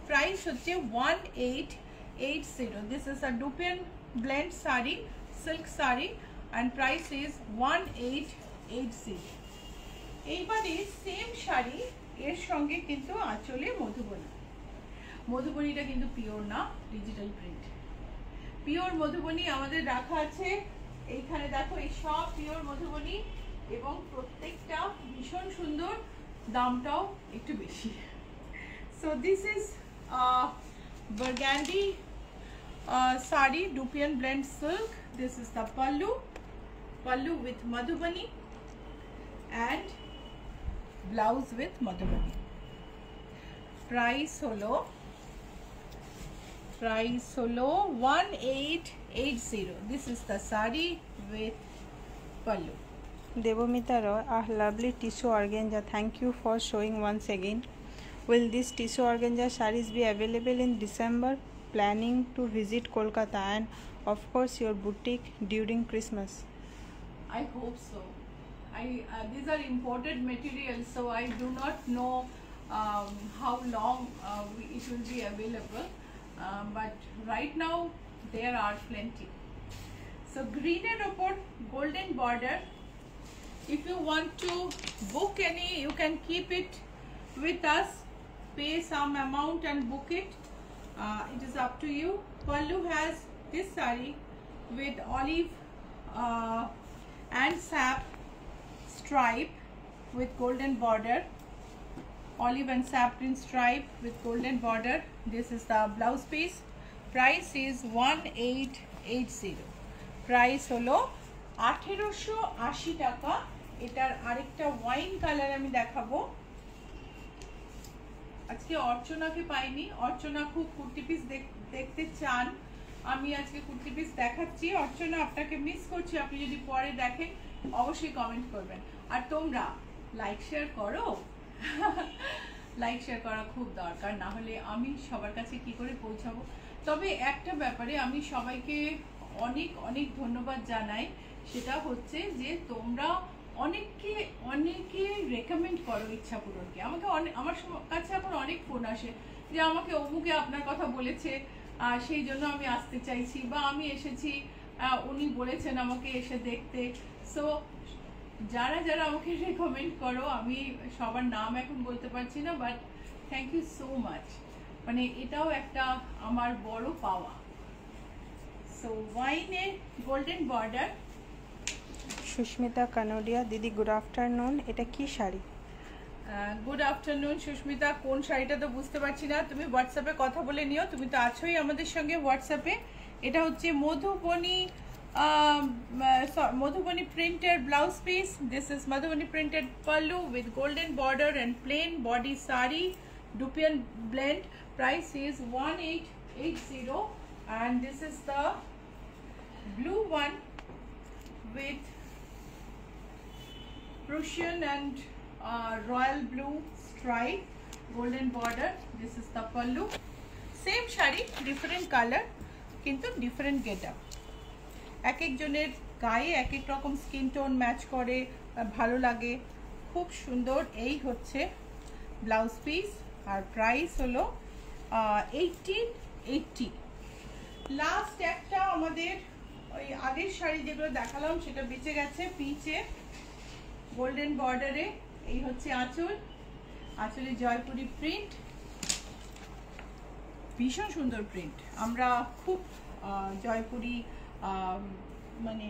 প্রাইস হচ্ছে 1880। This is a dupion blend sari, silk sari, and price is 1880। এইবারে সেম শাড়ি, এর সঙ্গে কিন্তু আঁচলে মধুবনী। মধুবনীটা কিন্তু পিওর না, ডিজিটাল প্রিন্ট। পিওর মধুবনী আমাদের রাখা আছে এইখানে, দেখো এই সব পিওর মধুবনী, এবং প্রত্যেকটা ভীষণ সুন্দর, দামটাও একটু বেশি। So this is burgundy saree, Dupian blend silk. This is the pallu with madhubani and blouse with madhubani. Price হলো 1880. This is the sari with pallu. Devamita Roy, a lovely tissue organza. Thank you for showing once again. Will this tissue organza sarees be available in December? Planning to visit Kolkata and of course your boutique during Christmas. I hope so. These are imported materials, so I do not know how long it will be available. But right now there are plenty. So green and opor golden border. If you want to book any, you can keep it with us, pay some amount and book it. It is up to you. Pallu has this saree with olive and sap stripe with golden border. Olive and sap print stripe with golden border. This is the blouse piece. Price is 1880. Price holo 1880 টাকা. এটার আরেকটা wine colour আমি দেখাবো। আজকে অর্চনাকে পাইনি, অর্চনা খুব kurti piece দেখতে চান, আমি আজকে কুর্তি পিস দেখাচ্ছি। অর্চনা আপনাকে মিস করছি, আপনি যদি পরে দেখেন অবশ্যই কমেন্ট করবেন। আর তোমরা লাইক শেয়ার করো, লাইক শেয়ার করা খুব দরকার, না হলে আমি সবার কাছে কি করে পৌঁছাবো। তবে একটা ব্যাপারে আমি সবাইকে অনেক অনেক ধন্যবাদ জানাই, সেটা হচ্ছে যে তোমরা অনেকে রেকমেন্ড করো ইচ্ছাপূরণকে। আমাকে আমার কাছে এখন অনেক ফোন আসে যে আমাকে অমুকে আপনার কথা বলেছে, সেই জন্য আমি আসতে চাইছি, বা আমি এসেছি, উনি বলেছেন আমাকে এসে দেখতে। সো যারা যারা আমাকে রেকমেন্ড করো, আমি সবার নাম এখন বলতে পারছি না, but thank you so much. মানে এটাও একটা আমার বড় পাওয়া। সো ওয়াইনে গোল্ডেন বর্ডার। সুস্মিতা কানোডিয়া, দিদি গুড আফটারনুন, এটা কি শাড়ি? গুড আফটারনুন সুস্মিতা, কোন শাড়িটা তো বুঝতে পারছি না, তুমি হোয়াটসঅ্যাপে কথা বলে নিও, তুমি তো আছোই আমাদের সঙ্গে হোয়াটসঅ্যাপে। এটা হচ্ছে Madhubani printed blouse piece. This is Madhubani printed pallu with golden border and plain body sari, dupian blend. Price is 1880, and this is the blue one with Prussian and royal blue stripe, golden border. This is the pallu. Same shari, different color, কিন্তু different getup. এক একজনের গায়ে এক এক রকম skin tone match করে, ভালো লাগে, খুব সুন্দর। এই হচ্ছে ব্লাউজ পিস, আর প্রাইস হলো 1880। লাস্ট একটা আমাদের ওই আগের শাড়ি যেগুলো দেখালাম সেটা বেঁচে গেছে, পিচে গোল্ডেন বর্ডারে। এই হচ্ছে আঁচল, আঁচলে জয়পুরি প্রিন্ট, ভীষণ সুন্দর প্রিন্ট। আমরা খুব জয়পুরি মানে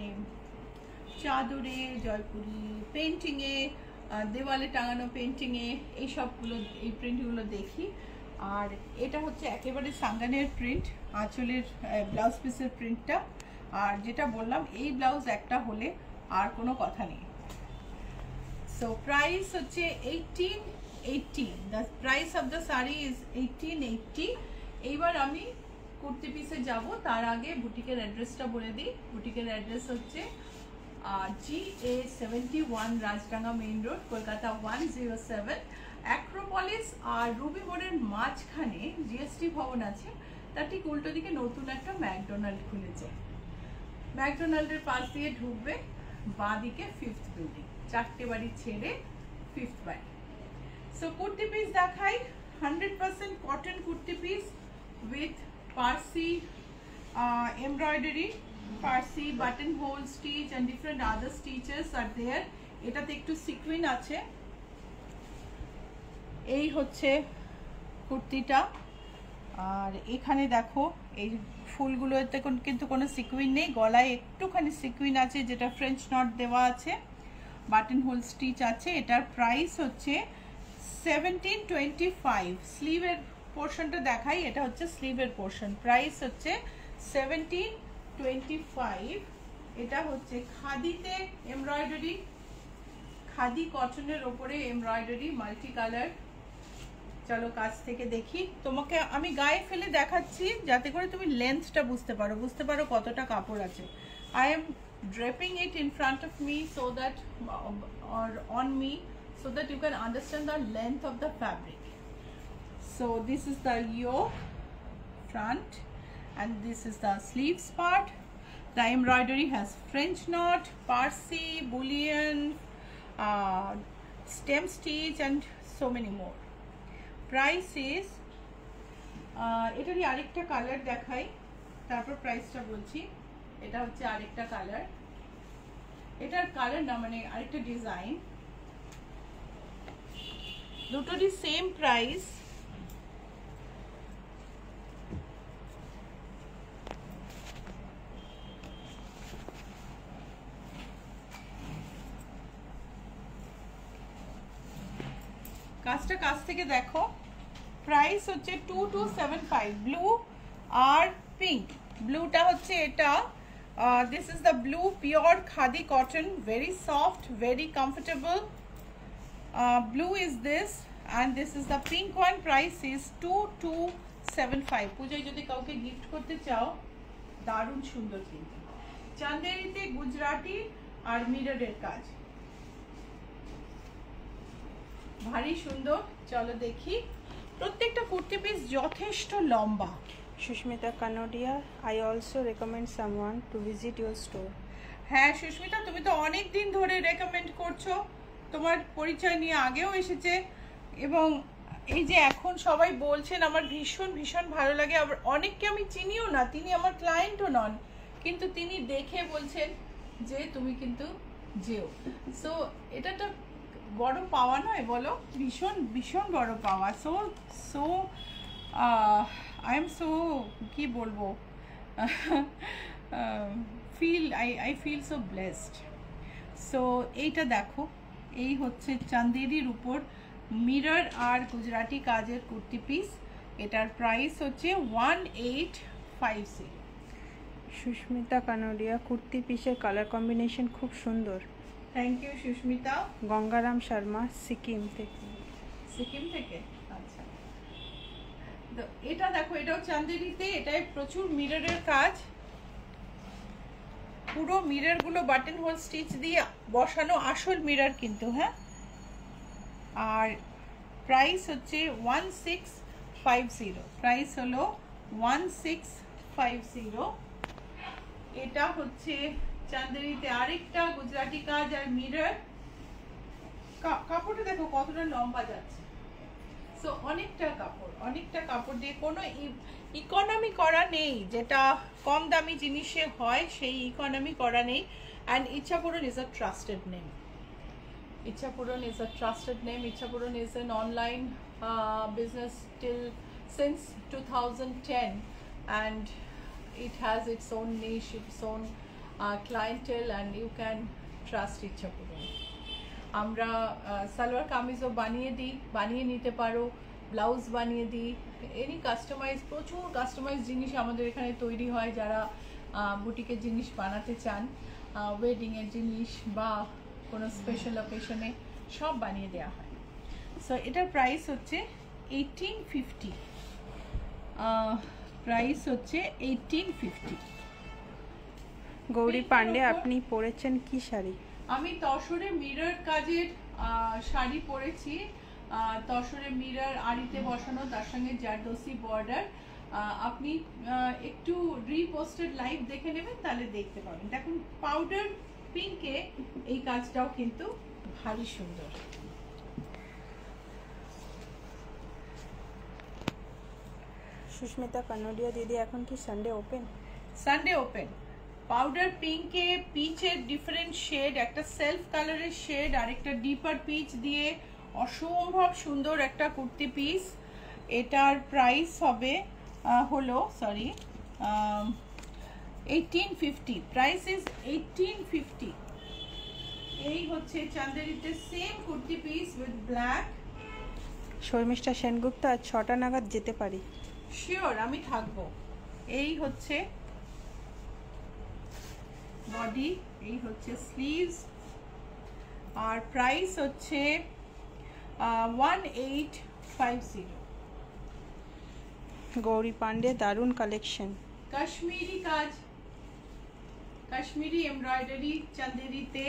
চাদরে, জয়পুরি পেন্টিংয়ে, দেওয়ালে টাঙানো পেন্টিংয়ে এই সবগুলো, এই প্রিন্টগুলো দেখি। আর এটা হচ্ছে একেবারে সাঙ্গানের প্রিন্ট, আঁচলের ব্লাউজ পিসের প্রিন্টটা। আর যেটা বললাম, এই ব্লাউজ একটা হলে আর কোনো কথা নেই। সো প্রাইস হচ্ছে 1880। The price of the sari is 1880। এইবার আমি কুর্তি পিসে যাব, তার আগে বুটিকের অ্যাড্রেসটা বলে দিই। বুটিকের অ্যাড্রেস হচ্ছে GA71 Rajdanga main road, Kolkata 107। Acropolis আর রুবি মোড়ের মাঝখানে জিএসটি ভবন আছে, তার ঠিক উল্টো দিকে নতুন একটা ম্যাকডোনাল্ড খুলেছে। ম্যাকডোনাল্ডের পাশ দিয়ে ঢুকবে, বাঁ দিকে 5th বিল্ডিং, 4টে বাড়ি ছেড়ে 5th বাড়ি। সো কুর্তি পিস দেখাই, 100% cotton kurti piece with Parsi embroidery, Parsi buttonhole stitch and different other stitches are there. এটাতে একটু সিকুইন আছে। এই হচ্ছে কুর্তিটা, আর এখানে দেখো এই ফুলগুলোতে কিন্তু কোনো সিকুইন নেই, গলায় একটুখানি সিকুইন আছে, যেটা ফ্রেঞ্চ নট দেওয়া আছে, বাটন হোল স্টিচ আছে। এটার প্রাইস হচ্ছে 1725। স্লিভের পোর্শনটা দেখাই, এটা হচ্ছে স্লিভের পোর্শন। প্রাইস হচ্ছে 1725। এটা হচ্ছে খাদিতে এমব্রয়ডারি, খাদি কটনের ওপরে এমব্রয়ডারি, মাল্টি কালার, চলো কাছ থেকে দেখি, তোমাকে আমি গায়ে ফেলে দেখাচ্ছি যাতে করে তুমি লেন্থটা বুঝতে পারো কতটা কাপড় আছে। I am draping it in front of me so that or on me so that you can understand the length of the fabric. So this is the yoke front and this is the sleeves part. The embroidery has French knot, Parsi, bullion, stem stitch and so many more. Price is এটারই আরেকটা colour দেখাই, তারপর প্রাইসটা বলছি। এটা হচ্ছে আরেকটা colour, এটার কালার না মানে আরেকটা ডিজাইন, দুটোরই সেম প্রাইস। কাজটা কাছ থেকে দেখো, প্রাইস হচ্ছে 2275 ব্লু আর পিঙ্ক। ব্লুটা হচ্ছে এটা, this is the blue pure khadi cotton, very soft, very comfortable. Blue is this and this is the pink one. Price is 2275. পূজায় যদি কাউকে গিফট করতে চাও দারুণ সুন্দর, কিন্তু চান্দেরিতে গুজরাটি আর মিররের কাজ, ভারী সুন্দর। চলো দেখি, প্রত্যেকটা কুর্তি পিস যথেষ্ট লম্বা। Susmita Kanodia, I also recommend someone to visit your store. হ্যাঁ সুস্মিতা, তুমি তো অনেক দিন ধরে রেকমেন্ড করছো, তোমার পরিচয় নিয়ে আগেও এসেছে এবং এই যে এখন সবাই বলছেন আমার ভীষণ ভীষণ ভালো লাগে। আবার অনেককে আমি চিনিও না, তিনি আমার ক্লায়েন্টও নন, কিন্তু তিনি দেখে বলছেন যে তুমি কিন্তু যেও। সো এটা তো বড় পাওয়া নয় বলো, ভীষণ ভীষণ বড় পাওয়া। So so I am so কি বলবো, I feel so blessed. So এইটা দেখো, এই হচ্ছে চান্দেরির উপর মিরর আর গুজরাটি কাজের কুর্তি পিস। এটার প্রাইস হচ্ছে 1850। সুস্মিতা কানোডিয়া, কুর্তি পিসের কালার কম্বিনেশন খুব সুন্দর। Thank you Susmita. গঙ্গারাম শর্মা, সিকিম থেকে। সিকিম থেকে, আচ্ছা। তো এটা দেখো, এটাও চান্দেরিতে, এটাই প্রচুর মিররের কাজ, পুরো মিরর গুলো বাটন হোল স্টিচ দিয়ে বসানো, আসল মিরর কিন্তু। হ্যাঁ, আর প্রাইস হচ্ছে 1650। প্রাইস হলো 1650। এটা হচ্ছে চান্দেরিতে আরেকটা গুজরাটি কাজ আর মিরর। কাপড়টা দেখো কতটা লম্বা যাচ্ছে। সো অনেকটা কাপড় দিয়ে কোনো ইকোনমি করা নেই, যেটা কম দামি জিনিসে হয় সেই ইকোনমি করা নেই। And Ichhapuran is a trusted name. Ichapuran is a trusted name. Ichapuran is an online business since 2010, and it has its own niche, its own clientele, and you can trust Ichapuran. আমরা সালোয়ার কামিজও বানিয়ে নিতে পারো, blouse বানিয়ে দিই, any customise, প্রচুর customise জিনিস আমাদের এখানে তৈরি হয়। যারা বুটিকের জিনিস বানাতে চান, ওয়েডিংয়ের জিনিস বা কোনো স্পেশাল অকেশনে সব বানিয়ে দেওয়া হয়। সো এটার প্রাইস হচ্ছে 1850। প্রাইস হচ্ছে 1850। গৌরী পান্ডে, আপনি পরেছেন কি শাড়ি? আমি তসরে মিরর কাজের শাড়ি পরেছি। তসরে মিরর আড়িতে বসানো, তার সঙ্গে জারদোসি বর্ডার। আপনি একটু রিপোস্টেড লাইভ দেখে নেবেন, তাহলে দেখতে পাবেন। দেখুন পাউডার পিঙ্কে এই কাজটাও কিন্তু ভারী সুন্দর। সুস্মিতা কানোডিয়া দিদি, এখন কি Sunday open? Sunday open. Powder পিঙ্কে পিচের ডিফারেন্ট শেড, একটা সেলফ কালারের শেড আর একটা ডিপার পিচ দিয়ে অসম্ভব সুন্দর একটা কুর্তি পিস। এটার প্রাইস হবে হলো 1850। Price is 1850। এই হচ্ছে চান্দেরিতে same kurti piece with black. Sharmistha Sengupta, আজ 6টা নাগাদ যেতে পারি? শিওর, আমি থাকবো। এই হচ্ছে বডি, এই হচ্ছে স্লিভস, আর প্রাইস হচ্ছে 1850। গৌরী পান্ডে, দারুণ কালেকশন। কাশ্মীরি কাজ, কাশ্মীরি এমব্রয়ডারি চাঁদেরিতে।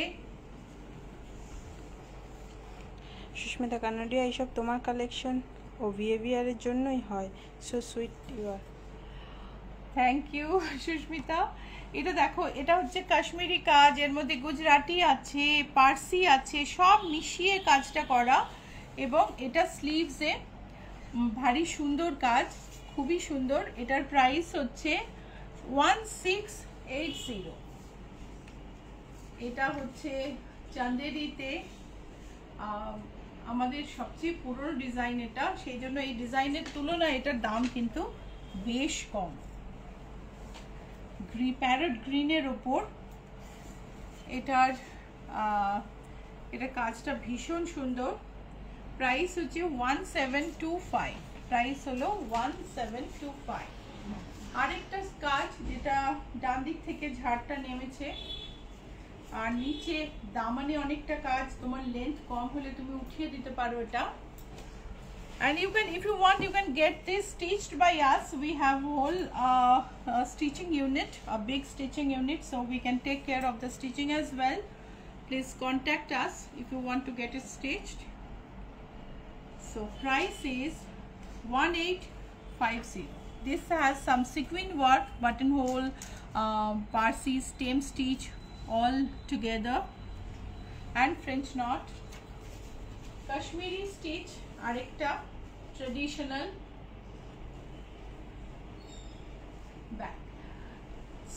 সুস্মিতা কানাডিয়া, এইসব তোমার কালেকশন ও বিহেভিয়ারের জন্যই হয়। So sweet you are. Thank you Susmita. এটা দেখো, এটা হচ্ছে কাশ্মীরি কাজ, এর মধ্যে গুজরাটি আছে, পার্সি আছে, সব মিশিয়ে কাজটা করা। এবং এটা স্লিভসে ভারী সুন্দর কাজ, খুবই সুন্দর। এটার প্রাইস হচ্ছে 1680। এটা হচ্ছে চাঁদেরিতে, আমাদের সবচেয়ে পুরনো ডিজাইন এটা, সেই জন্য এই ডিজাইনের তুলনায় এটার দাম কিন্তু বেশ কম। প্যারট গ্রিনের ওপর এটার কাজটা ভীষণ সুন্দর। প্রাইস হচ্ছে 1725, প্রাইস হলো 1725। আরেকটা কাজ যেটা ডান দিক থেকে ঝাড়টা নেমেছে, আর নিচে দামানে অনেকটা কাজ, তোমার লেন্থ কম হলে তুমি উঠিয়ে দিতে পারো এটা। And you can, if you want, you can get this stitched by us. We have whole stitching unit, a big stitching unit, so we can take care of the stitching as well. Please contact us if you want to get it stitched. So price is 1850. This has some sequin work, buttonhole, Parsi, stem stitch all together, and French knot, Kashmiri stitch, arekta traditional back.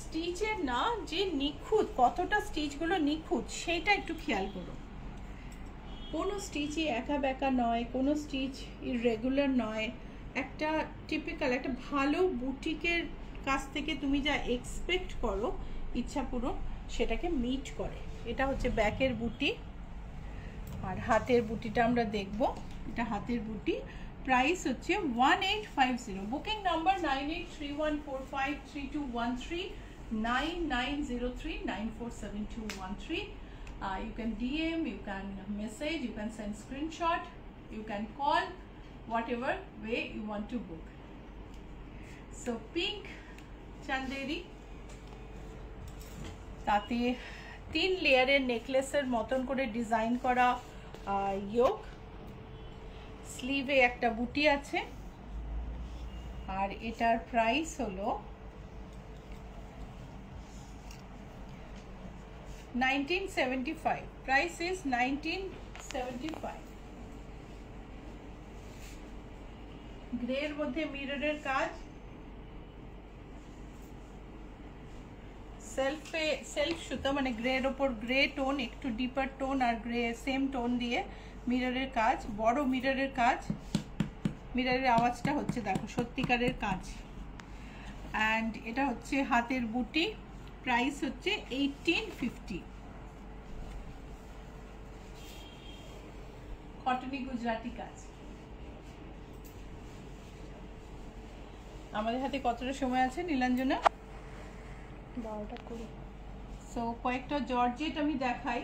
স্টিচের না যে নিখুঁত, কতটা স্টিচগুলো নিখুঁত সেটা একটু খেয়াল করো। কোনো স্টিচই একা বেঁকা নয়, কোনো স্টিচ ইররেগুলার নয়। একটা টিপিক্যাল, একটা ভালো বুটিকের কাছ থেকে তুমি যা এক্সপেক্ট করো ইচ্ছাপূরণ, সেটাকে মিট করে। এটা হচ্ছে ব্যাকের বুটি, আর হাতের বুটিটা আমরা দেখব। এটা হাতের বুটি, প্রাইস হচ্ছে 1850। Booking number 9831453213, 9903947213। You can DM, you can message, you can send screenshot, you can call, whatever way you want to book. So pink chanderi, তাতে 3 লেয়ারের নেকলেসের মতন করে ডিজাইন করা ইয়োক, স্লিভে একটা বুটি আছে, আর এটার প্রাইস হলো 1975। Price is 1975। গ্রের মধ্যে মিররের কাজ, সেলফ সুতো, মানে গ্রের ওপর গ্রে টোন, একটু ডিপার টোন আর গ্রে সেম টোন দিয়ে মিররের কাজ, বড় মিররের কাজ। মিররের আওয়াজটা হচ্ছে দেখো, সত্যিকারের কাজ। অ্যান্ড এটা হচ্ছে হাতের বুটি, প্রাইস হচ্ছে 1850। কটনি গুজরাটি কাজ। আমাদের হাতে কতটা সময় আছে নীলাঞ্জনা? 12:20। সো কয়েকটা জর্জেট আমি দেখাই।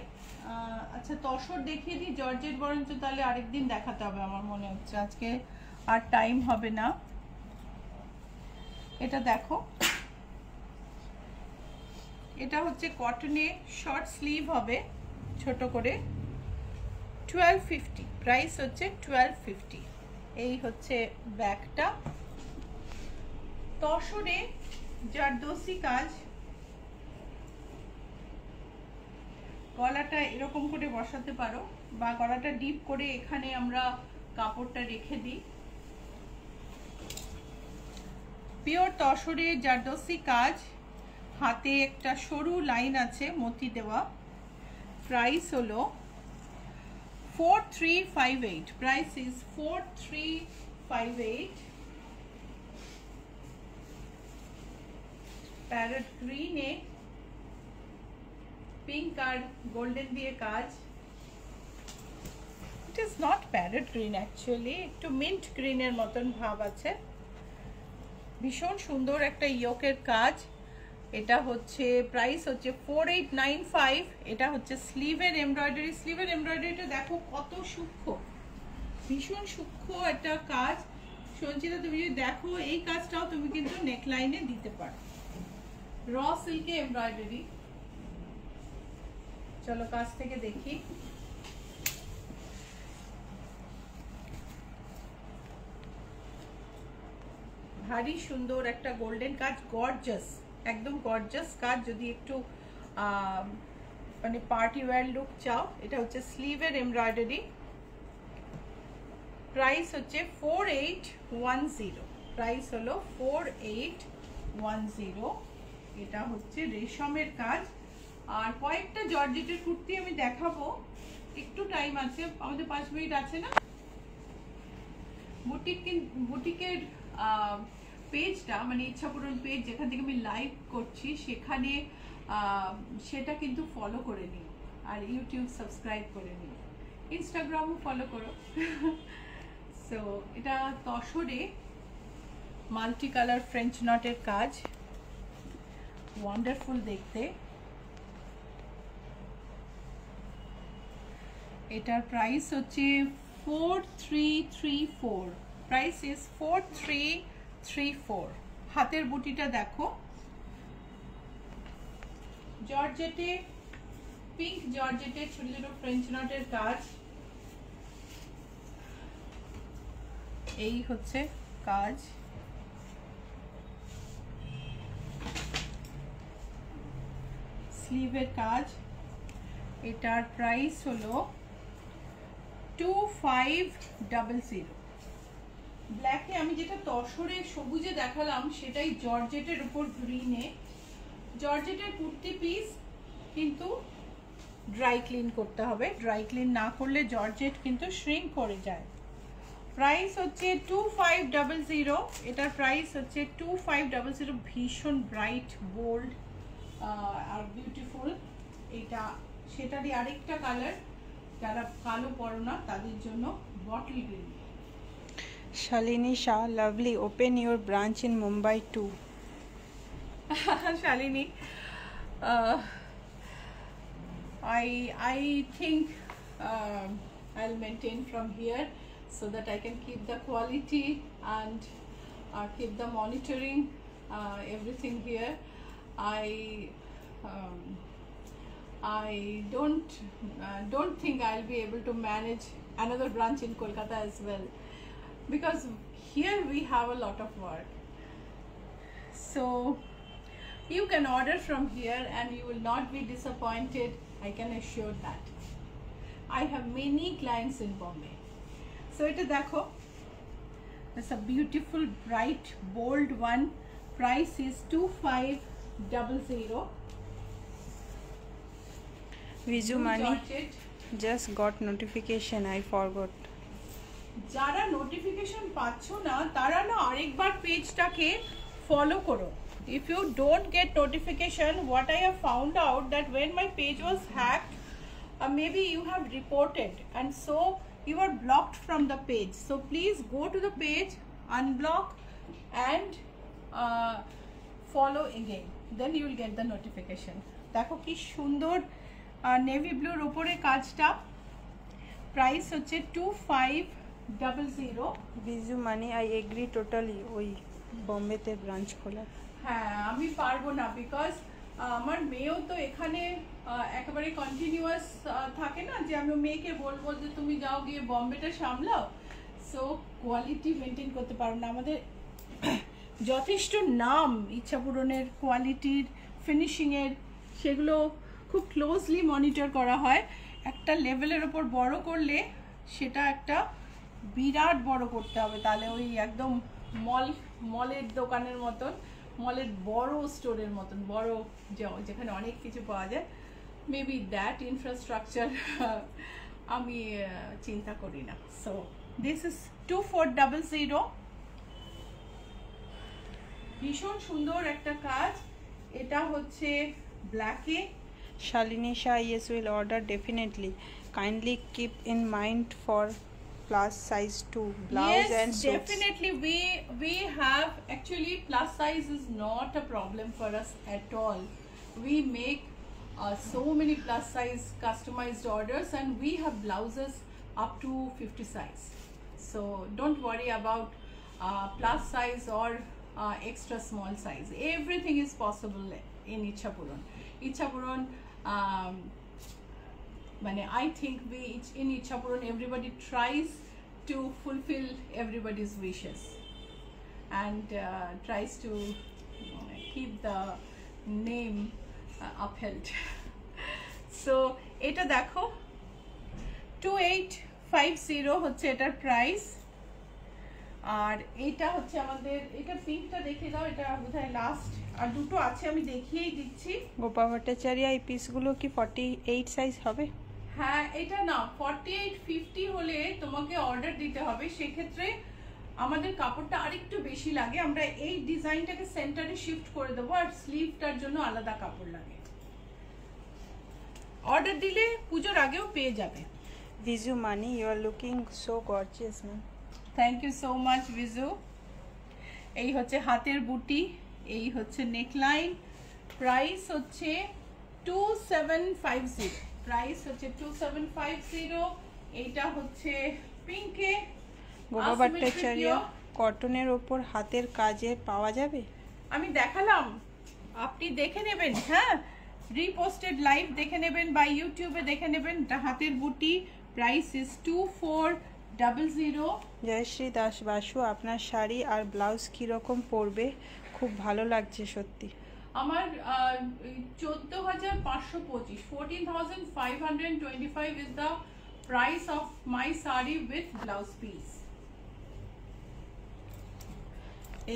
আচ্ছা, তসর দেখিয়ে দিই, জর্জেট বরঞ্চ তাহলে আরেকদিন দেখাতে হবে আমার মনে হচ্ছে, আজকে আর টাইম হবে না। এটা দেখো, এটা হচ্ছে কটনে, শর্ট স্লিভ হবে ছোট করে, 1250। প্রাইস হচ্ছে 1250। এই হচ্ছে ব্যাগটা। তসরে জারদোসি কাজ, গলাটা এরকম করে বসাতে পারো, বা গলাটা ডিপ করে এখানে আমরা কাপড়টা রেখে দিই। পিওর তসরে জারদোসি কাজ, হাতে একটা সরু লাইন আছে মতি দেওয়া। প্রাইস হলো 4358। Price is 4358। প্যারট গ্রিনে পিঙ্ক আর গোল্ডেন দিয়ে কাজ। It is not parrot green, actually একটু মিন্ট গ্রিনের মতন ভাব আছে। ভীষণ সুন্দর একটা ইয়োকের কাজ। এটা হচ্ছে প্রাইস হচ্ছে 4895। এটা হচ্ছে স্লিভের এমব্রয়ডারি। স্লিভের এমব্রয়ডারিটা দেখো কত সূক্ষ্ম, ভীষণ সূক্ষ্ম একটা কাজ, সঞ্চিতা তুমি যদি দেখো এই কাজটাও তুমি কিন্তু নেকলাইনে দিতে পারো। র সিল্কে এমব্রয়ডারি। চলো কাছ থেকে দেখি। ভারী সুন্দর একটা গোল্ডেন কাজ, গর্জাস, একদম গর্জাস কাজ। যদি একটু মানে পার্টি ওয়্যার লুক চাও, এটা হচ্ছে স্লিভের এমব্রয়ডারি। প্রাইস হচ্ছে 4810, প্রাইস হলো 4810। এটা হচ্ছে রেশমের কাজ। আর কয়েকটা জর্জেটের কুর্তি আমি দেখাবো, একটু টাইম আছে, আমাদের 5 মিনিট আছে না। বুটিকের পেজটা মানে ইচ্ছাপূরণ পেজ, যেখান থেকে আমি লাইভ করছি, সেখানে সেটা কিন্তু ফলো করে নিও। আর ইউটিউব সাবস্ক্রাইব করে নিও, ইনস্টাগ্রামও ফলো করো। সো এটা তসরে মাল্টি কালার ফ্রেঞ্চ নটের কাজ, ওয়ান্ডারফুল দেখতে। এটার প্রাইস হচ্ছে 4334, প্রাইস ইজ 4334। হাতের বুটিটা দেখো, জর্জেটে, পিঙ্ক জর্জেটে ছোট ছোট ফ্রেঞ্চ নটের কাজ। এই হচ্ছে কাজ। স্লিভের কাজ। এটার প্রাইস হলো 2500। ব্ল্যাকে আমি যেটা তসরে সবুজে দেখালাম সেটাই জর্জেটের উপর গ্রিনে। জর্জেটের কুর্তি পিস কিন্তু ড্রাই ক্লিন করতে হবে, ড্রাই ক্লিন না করলে জর্জেট কিন্তু শ্রিঙ্ক করে যায়। প্রাইস হচ্ছে 2500, এটার প্রাইস হচ্ছে 2500। ভীষণ ব্রাইট, বোল্ড আর বিউটিফুল। এটা সেটারই আরেকটা কালার, যারা কালো পরো না তাদের জন্য bottle green. Shalini Shah, lovely. Open your branch in Mumbai too. Shalini, I think I'll maintain from here so that I can keep the quality and keep the monitoring everything here. I don't think I'll be able to manage another branch in Kolkata as well, because here we have a lot of work. So you can order from here and you will not be disappointed, I can assure that. I have many clients in Bombay. So এটা দেখো, it's a beautiful bright bold one. Price is 2500. Viju Mani, just got notification, I forgot. যারা notification পাচ্ছ না তারা না আরেকবার পেজটাকে follow করো। If you don't get notification, what I have found out that when my page was hacked, maybe you have reported and so you are blocked from the page. So please go to the page, unblock and follow again, then you will get the notification. দেখো কি সুন্দর navy ব্লুর উপরে কাজটা। Price হচ্ছে 2500। Viju Mani, I agree totally. ওই বোম্বেতে branch খোলা। হ্যাঁ আমি পারবো না, বিকজ আমার মেয়েও তো এখানে একেবারে কন্টিনিউয়াস থাকে না, যে আমি মেয়েকে বলবো যে তুমি যাও গিয়ে বম্বেটা সামলাও। সো কোয়ালিটি মেনটেন করতে পারবো না। আমাদের যথেষ্ট নাম ইচ্ছাপূরণের, কোয়ালিটির, ফিনিশিংয়ের, সেগুলো খুব ক্লোজলি মনিটর করা হয়। একটা লেভেলের ওপর বড় করলে সেটা একটা বিরাট বড় করতে হবে, তাহলে ওই একদম মলের দোকানের মতন, মলের বড় স্টোরের মতন, বড় যেখানে অনেক কিছু পাওয়া যায়। মেবি দ্যাট ইনফ্রাস্ট্রাকচার আমি চিন্তা করি না। So this is 2400। ভীষণ সুন্দর একটা কাজ। এটা হচ্ছে ব্ল্যাকে। Shalini Shah, yes, will order definitely. Kindly keep in mind for plus size too, blouse and suits. Yes, definitely. We have, actually plus size is not a problem for us at all. We make so many plus size customized orders and we have blouses up to 50 size. So don't worry about plus size or extra small size. Everything is possible in Ichha Puron. Ichha Puron, I think in Ichha Puron everybody tries to fulfill everybody's wishes and tries to keep the name upheld. So এটা দেখো 2850 হচ্ছে এটার price. আর এটা হচ্ছে আমাদের, এটা পিঙ্কটা দেখে দাও, এটা বোধহয় লাস্ট, আর দুটো আছে আমি দেখিয়েই দিচ্ছি। গোপা ভট্টাচার্য এই পিসগুলো কি 48 সাইজ হবে? হ্যাঁ, এটা না 4850 হলে তোমাকে অর্ডার দিতে হবে, সেক্ষেত্রে আমাদের কাপড়টা আরেকটু বেশি লাগে। আমরা এই ডিজাইনটাকে সেন্টারে শিফট করে দেবো, আর স্লিভটার জন্য আলাদা কাপড় লাগে। অর্ডার দিলে পুজোর আগেও পেয়ে যাবে। Viju Mani, you are looking so gorgeous ma'am. Thank you so much Viju. এই হচ্ছে হাতের বুটি, এই হচ্ছে নেকলাইন। প্রাইস হচ্ছে 2750। প্রাইস হচ্ছে 2750। এইটা হচ্ছে পিঙ্কে। গোপা ভট্টাচার্য কটনের ওপর হাতের কাজে পাওয়া যাবে? আমি দেখালাম, আপনি দেখে নেবেন। হ্যাঁ, রিপোস্টেড লাইভ দেখে নেবেন বা ইউটিউবে দেখে নেবেন। হাতের বুটি, প্রাইস ইজ 2400। জয়শ্রী দাস বাসু, আপনার শাড়ি আর ব্লাউজ কীরকম পরবে? খুব ভালো লাগছে সত্যি। আমার 14,525, 14,525 is the price of my sari with blouse piece.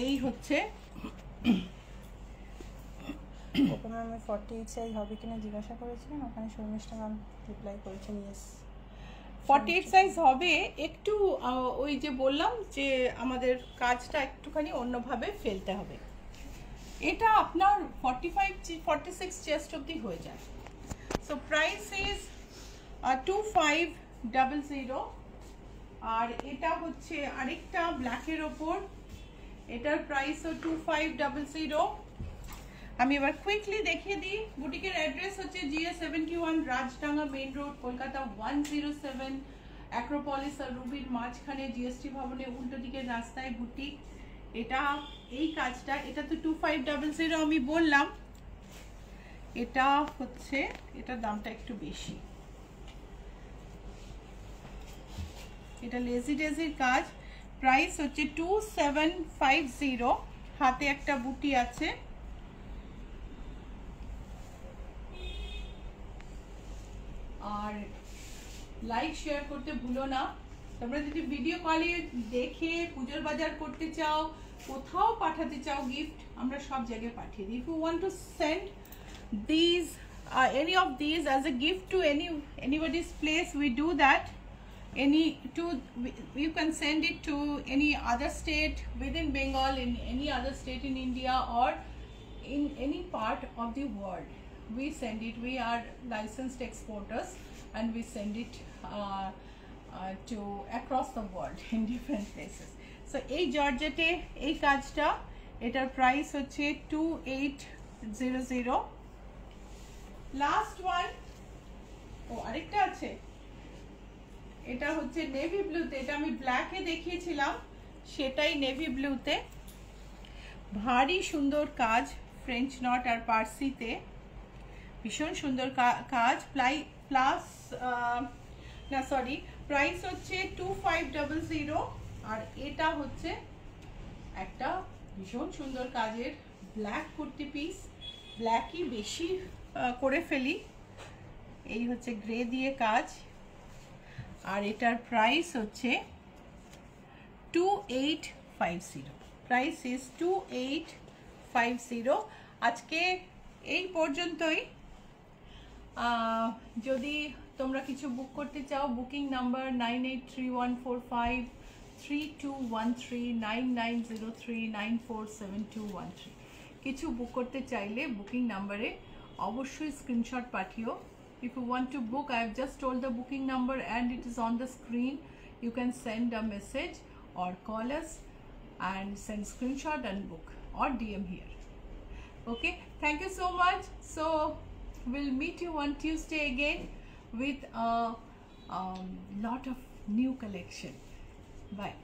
এই হচ্ছে ওখানে আমি 48 সাইজ হবে কিনা জিজ্ঞাসা করেছিলাম, ওখানে শর্মিষ্ঠা ম্যাম রিপ্লাই করেছেন ইয়েস 48 সাইজ হবে। একটু ওই যে বললাম যে আমাদের কাজটা একটুখানি অন্যভাবে ফেলতে হবে। এটা আপনার 45-46 চেস্ট অবধি হয়ে যায়। So price is 2500। আর এটা হচ্ছে আরেকটা ব্ল্যাকের ওপর, এটার প্রাইসও 2500। আমি এবার কুইকলি দেখিয়ে দিই। বুটিকের অ্যাড্রেস হচ্ছে GA71 Rajdanga main road, Kolkata 107, Acropolis আর রুবির মাঝখানে GST ভবনের উল্টো দিকের রাস্তায় বুটিক। এটা এই কাজটা, এটা তো 2500 আমি বললাম। এটা হচ্ছে, এটার দামটা একটু বেশি। এটা লেজি ডেজির কাজ, প্রাইস হচ্ছে 2750। হাতে একটা বুটি আছে। আর লাইক শেয়ার করতে ভুলো না। তোমরা যদি ভিডিও কলে দেখে পুজোর বাজার করতে চাও, কোথাও পাঠাতে চাও গিফট, আমরা সব জায়গায় পাঠিয়ে দিই। If you want to send this any of these as a gift to anybody's place, we do that. You can send it to any other state within Bengal, in any other state in India, or in any part of the world. We send it. We are licensed exporters and we send it to across the world in different places. So এই জর্জেটে এই কাজটা, এটার price হচ্ছে 2800। Last one, ও আরেকটা আছে, এটা হচ্ছে navy ব্লুতে। এটা আমি ব্ল্যাকে দেখিয়েছিলাম, সেটাই নেভি ব্লুতে। ভারী সুন্দর কাজ, ফ্রেঞ্চ নট আর পার্সিতে, ভীষণ সুন্দর কাজ। প্রাইস হচ্ছে 2500। আর এটা হচ্ছে একটা ভীষণ সুন্দর কাজের ব্ল্যাক কুর্তি পিস। ব্ল্যাকই বেশি করে ফেলি, এই হচ্ছে গ্রে দিয়ে কাজ। আর এটার প্রাইস হচ্ছে 2850। Price is 2850। আজকে এই পর্যন্তই। যদি তোমরা কিছু বুক করতে চাও, বুকিং নাম্বার 9831453213, 9903947213। কিছু বুক করতে চাইলে বুকিং নাম্বারে অবশ্যই screenshot পাঠিও। If you want to book, I have just told the booking number and it is on the screen. You can send a message or call us and send screenshot and book, or DM here. Okay, thank you so much. So we'll meet you on Tuesday again with a lot of new collection. Bye.